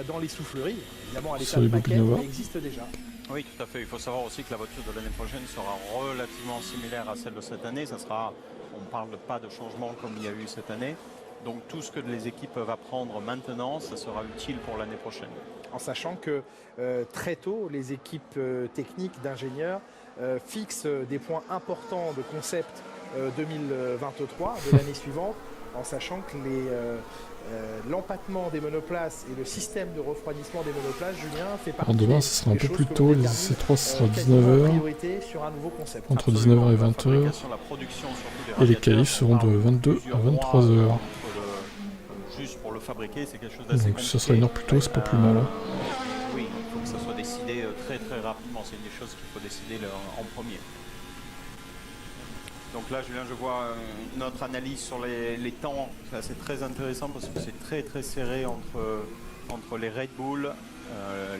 dans les souffleries. Évidemment, à l'état de maquette, mais existe déjà. Oui, tout à fait. Il faut savoir aussi que la voiture de l'année prochaine sera relativement similaire à celle de cette année. Ça sera, on ne parle pas de changement comme il y a eu cette année. Donc tout ce que les équipes peuvent apprendre maintenant, ça sera utile pour l'année prochaine. En sachant que très tôt, les équipes techniques d'ingénieurs fixent des points importants de concept 2023 de l'année suivante, en sachant que l'empattement des monoplaces et le système de refroidissement des monoplaces, Julien, fait partie. Alors demain, ce sera un peu plus tôt, les C3 ce sera 19h, entre 19h et 20h, et les qualifs seront de 22 à 23h. Juste pour le fabriquer, c'est quelque chose d'assez compliqué. Donc ce sera 1 heure plus tôt, c'est pas plus mal. Oui, il faut que ça soit décidé très très rapidement, c'est une des choses qu'il faut décider en premier. Donc là, Julien, je vois notre analyse sur les temps, c'est très intéressant parce que c'est très très serré entre les Red Bull,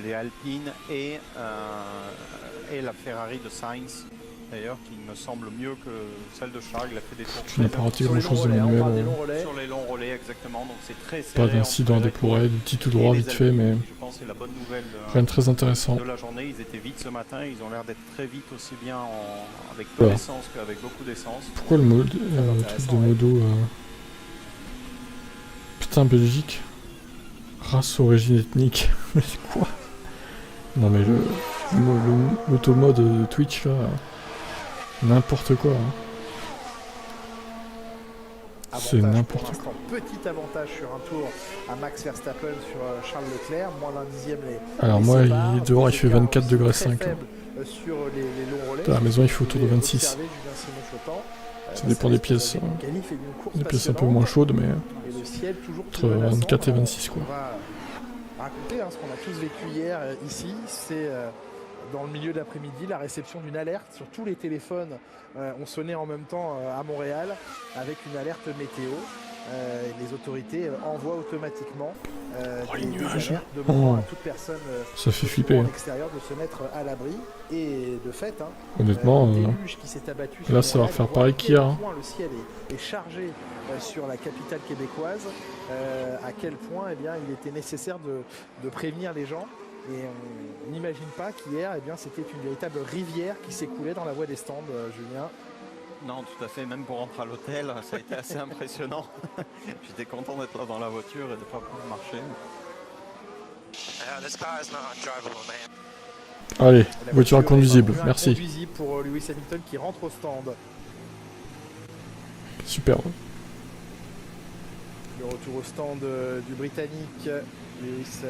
les Alpine et la Ferrari de Sainz, d'ailleurs, qui me semble mieux que celle de Charles. Il a fait des tours. Tu n'as pas raté grand chose de manuel. Sur les longs relais, exactement. Donc c'est très serré. Pas d'incident à déplorer, du petit tout droit vite fait, mais je pense que c'est la bonne nouvelle rien de très intéressant. De la journée. Ils étaient vite ce matin, ils ont l'air d'être très vite aussi bien avec peu d'essence qu'avec beaucoup d'essence. Pourquoi le truc de modo Putain, Belgique. Race, origine ethnique. Mais quoi? Non mais l'automode de Twitch là, n'importe quoi. Hein. C'est n'importe quoi. Petit avantage sur un tour à Max Verstappen sur Charles Leclerc, moins d'un dixième les. Alors les moi, séparent, dehors il fait 24 degrés très 5. faible, sur les longs relais. À la maison il fait autour de 26. Ça dépend des pièces. Des pièces un peu moins chaudes, mais entre 24 et 26 quoi. On va raconter ce qu'on a tous vécu hier ici, c'est dans le milieu d'après-midi la réception d'une alerte sur tous les téléphones. On sonnait en même temps à Montréal avec une alerte météo. Les autorités envoient automatiquement des alertes demandant à toute personne ça fait flipper. À l'extérieur de se mettre à l'abri. Et de fait, honnêtement, qui s'est abattu là ça va refaire pareil qu'hier. Hein. Le ciel est chargé sur la capitale québécoise. À quel point il était nécessaire de prévenir les gens. Et on n'imagine pas qu'hier, c'était une véritable rivière qui s'écoulait dans la voie des stands, Julien. Non, tout à fait. Même pour rentrer à l'hôtel, ça a été assez impressionnant. J'étais content d'être là dans la voiture et de ne pas pouvoir marcher. Allez, voiture inconduisible, merci. Inconduisible pour Lewis Hamilton qui rentre au stand. Super. Le retour au stand du Britannique, Lewis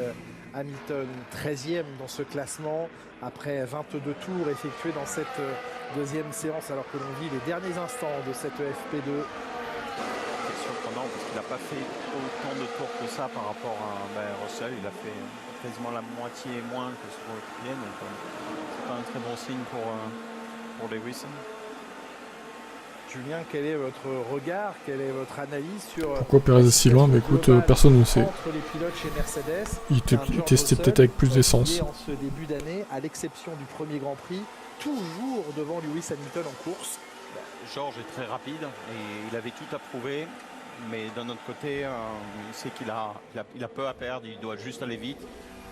Hamilton 13e dans ce classement après 22 tours effectués dans cette deuxième séance alors que l'on vit les derniers instants de cette FP2. C'est surprenant parce qu'il n'a pas fait autant de tours que ça par rapport à Russell. Il a fait quasiment la moitié moins que sur le pied, donc c'est pas un très bon signe pour Lewis. Julien, quel est votre regard, quelle est votre analyse sur... Pourquoi Perez est si loin? Mais écoute, personne ne sait. Entre les pilotes chez Mercedes, il testait peut-être avec plus d'essence. En ce début d'année, à l'exception du premier Grand Prix, toujours devant Lewis Hamilton en course. George est très rapide et il avait tout à prouver, mais d'un autre côté, il sait qu'il a peu à perdre, il doit juste aller vite,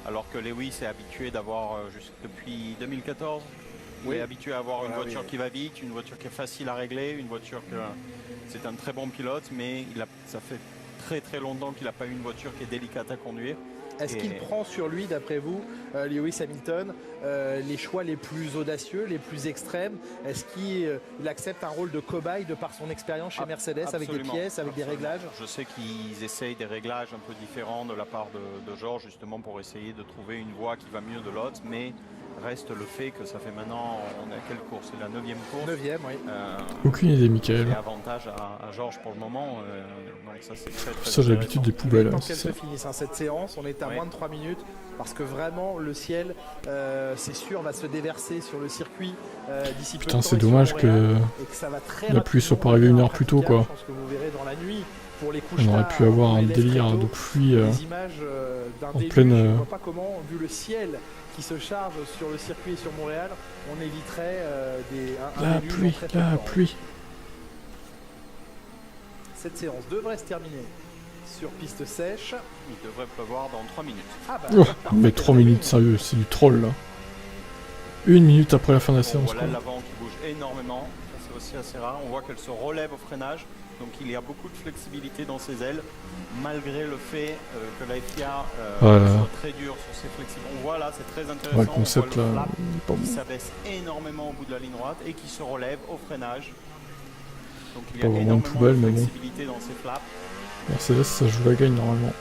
alors que Lewis est habitué d'avoir, depuis 2014, il est habitué à avoir une voiture qui va vite, une voiture qui est facile à régler, une voiture que c'est un très bon pilote, mais ça fait très très longtemps qu'il n'a pas eu une voiture qui est délicate à conduire. Est-ce qu'il prend sur lui, d'après vous, Lewis Hamilton, les choix les plus audacieux, les plus extrêmes? Est-ce qu'il accepte un rôle de cobaye de par son expérience chez Mercedes, avec des pièces, avec des réglages? Je sais qu'ils essayent des réglages un peu différents de la part de George, justement pour essayer de trouver une voie qui va mieux de l'autre, mais reste le fait que ça fait maintenant, on est à quelle course? C'est la 9e course. 9e, oui. Aucune idée, Michael. C'est avantage à George pour le moment. Donc ça, c'est très, très ça, j'ai l'habitude des poubelles. Tant qu'elle se finisse cette séance, on est à moins de 3 minutes parce que vraiment le ciel, c'est sûr, va se déverser sur le circuit d'ici peu de temps. Putain, c'est dommage que la pluie soit pas arrivée une heure plus tôt, quoi. Je pense que vous verrez dans la nuit. Pour les on aurait pu avoir un délire de pluie en pleine. Je ne vois pas comment, vu le ciel qui se charge sur le circuit et sur Montréal, on éviterait la pluie. Cette séance devrait se terminer sur piste sèche. Il devrait pleuvoir dans 3 minutes. Mais 3 minutes, sérieux, c'est du troll là. 1 minute après la fin de la séance. Voilà l'avant qui bouge énormément, c'est aussi assez rare. On voit qu'elle se relève au freinage. Donc il y a beaucoup de flexibilité dans ses ailes, malgré le fait que la FIA soit très dure sur ses flexibles. On voit là, c'est très intéressant. Ouais, le concept on voit le là, flap qui s'abaisse énormément au bout de la ligne droite et qui se relève au freinage. Donc il y a énormément de flexibilité dans ses flaps. Mercedes, ça joue la gagne normalement.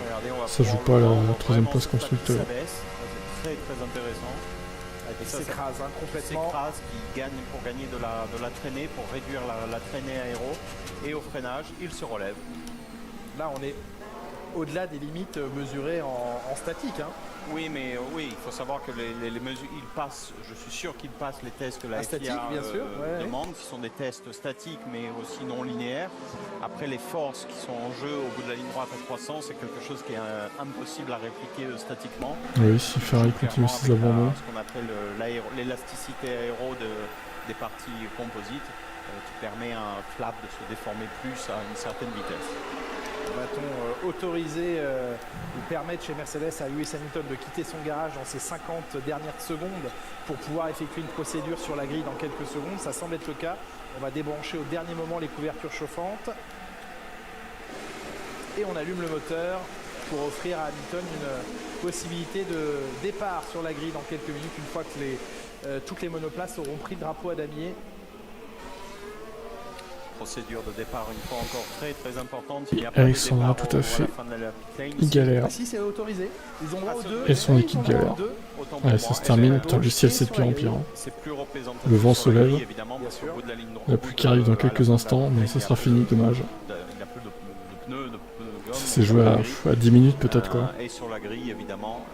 Regardez, ça joue pas la 3ème place constructeur. C'est très très intéressant. Il s'écrase complètement. S'écrase, qui gagne pour gagner de la traînée, pour réduire la traînée aéro. Et au freinage, il se relève. Là, on est au-delà des limites mesurées en statique. Oui, mais oui, il faut savoir que les mesures, il passe, je suis sûr qu'il passe les tests que la FIA demande, qui sont des tests statiques, mais aussi non linéaires. Après, les forces qui sont en jeu au bout de la ligne droite à 300, c'est quelque chose qui est impossible à répliquer statiquement. Oui, si Ferrari continue ses abandons. Ce qu'on appelle l'élasticité aéro des parties composites, qui permet à un flap de se déformer plus à une certaine vitesse. Va-t-on autoriser ou permettre chez Mercedes à Lewis Hamilton de quitter son garage dans ses 50 dernières secondes pour pouvoir effectuer une procédure sur la grille dans quelques secondes? Ça semble être le cas. On va débrancher au dernier moment les couvertures chauffantes. Et on allume le moteur pour offrir à Hamilton une possibilité de départ sur la grille dans quelques minutes, une fois que toutes les monoplaces auront pris le drapeau à damier. Procédure de départ une fois encore très importante. Il y a Alexandra, tout à fait. Il galère. Ah, si, c'est autorisé. Ils ont droit aux deux. Et son équipe galère. Ouais, ça se termine. Putain, le ciel c'est de pire en pire. Le vent se lève. La pluie qui arrive dans quelques instants, mais ça sera fini, dommage. Ça s'est joué à 10 minutes peut-être quoi. Et sur la grille, évidemment,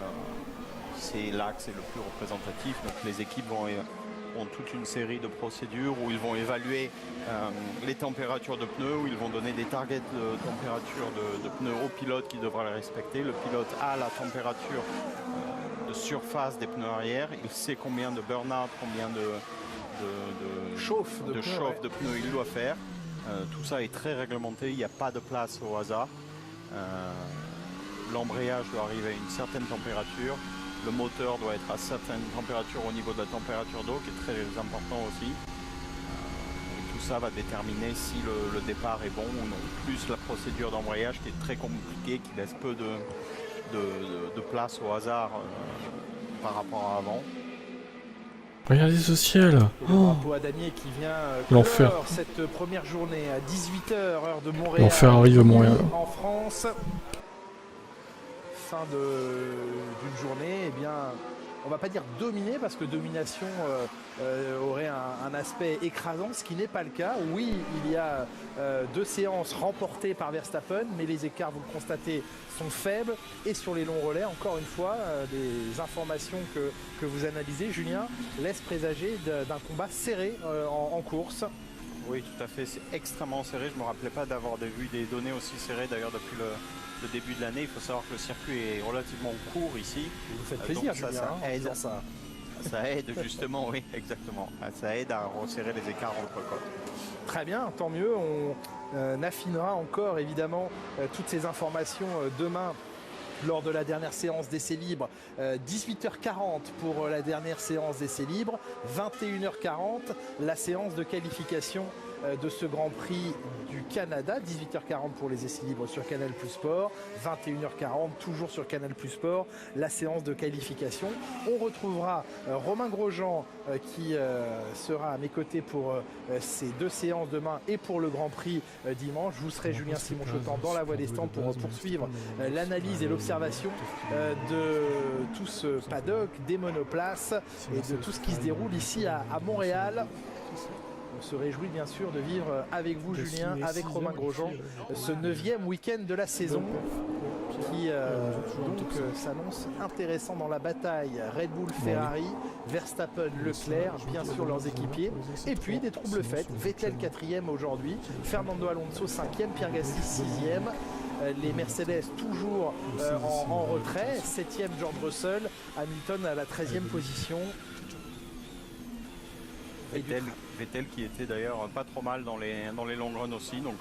c'est là que c'est le plus représentatif. Donc les équipes ont toute une série de procédures où ils vont évaluer les températures de pneus, où ils vont donner des targets de température de pneus au pilote qui devra les respecter. Le pilote a la température de surface des pneus arrière, il sait combien de burn-out, combien de chauffe de pneus il doit faire. Tout ça est très réglementé, il n'y a pas de place au hasard. L'embrayage doit arriver à une certaine température. Le moteur doit être à certaines températures au niveau de la température d'eau, qui est très important aussi. Et tout ça va déterminer si le départ est bon ou non. Plus la procédure d'embrayage qui est très compliquée, qui laisse peu de place au hasard par rapport à avant. Regardez ce ciel. Le drapeau à damier qui vient l'enfer. Cette première journée à 18h heure de Montréal. L'enfer arrive à Montréal. En France. Fin d'une journée, eh bien, on va pas dire dominée parce que domination aurait un aspect écrasant, ce qui n'est pas le cas. Oui, il y a 2 séances remportées par Verstappen, mais les écarts, vous le constatez, sont faibles. Et sur les longs relais, encore une fois, des informations que vous analysez, Julien, laissent présager d'un combat serré en course. Oui, tout à fait, c'est extrêmement serré. Je ne me rappelais pas d'avoir vu des données aussi serrées d'ailleurs depuis le début de l'année. Il faut savoir que le circuit est relativement court ici. Vous faites plaisir, donc Julien, ça aide. ça. Ça aide justement, oui, exactement. Ça aide à resserrer les écarts entre côtes. Très bien, tant mieux. On affinera encore évidemment toutes ces informations demain lors de la dernière séance d'essais libres. 18h40 pour la dernière séance d'essais libres, 21h40 la séance de qualification de ce Grand Prix du Canada, 18h40 pour les essais libres sur Canal+ Sport, 21h40 toujours sur Canal+ Sport, la séance de qualification. On retrouvera Romain Grosjean qui sera à mes côtés pour ces 2 séances demain et pour le Grand Prix dimanche. Je vous serai Julien Simon-Chotan dans la voie des stands pour poursuivre l'analyse et l'observation de tout ce paddock, des monoplaces et de tout ce qui se déroule ici à Montréal. On se réjouit bien sûr de vivre avec vous, Julien, avec Romain Grosjean, ce 9e week-end de la saison qui s'annonce intéressant dans la bataille. Red Bull, Ferrari, Verstappen, Leclerc, bien sûr leurs équipiers. Et puis des troubles faits. Vettel 4e aujourd'hui, Fernando Alonso 5e, Pierre Gasly 6e. Les Mercedes toujours en retrait. 7e George Russell, Hamilton à la 13e position. Vettel qui était d'ailleurs pas trop mal dans les long runs aussi, donc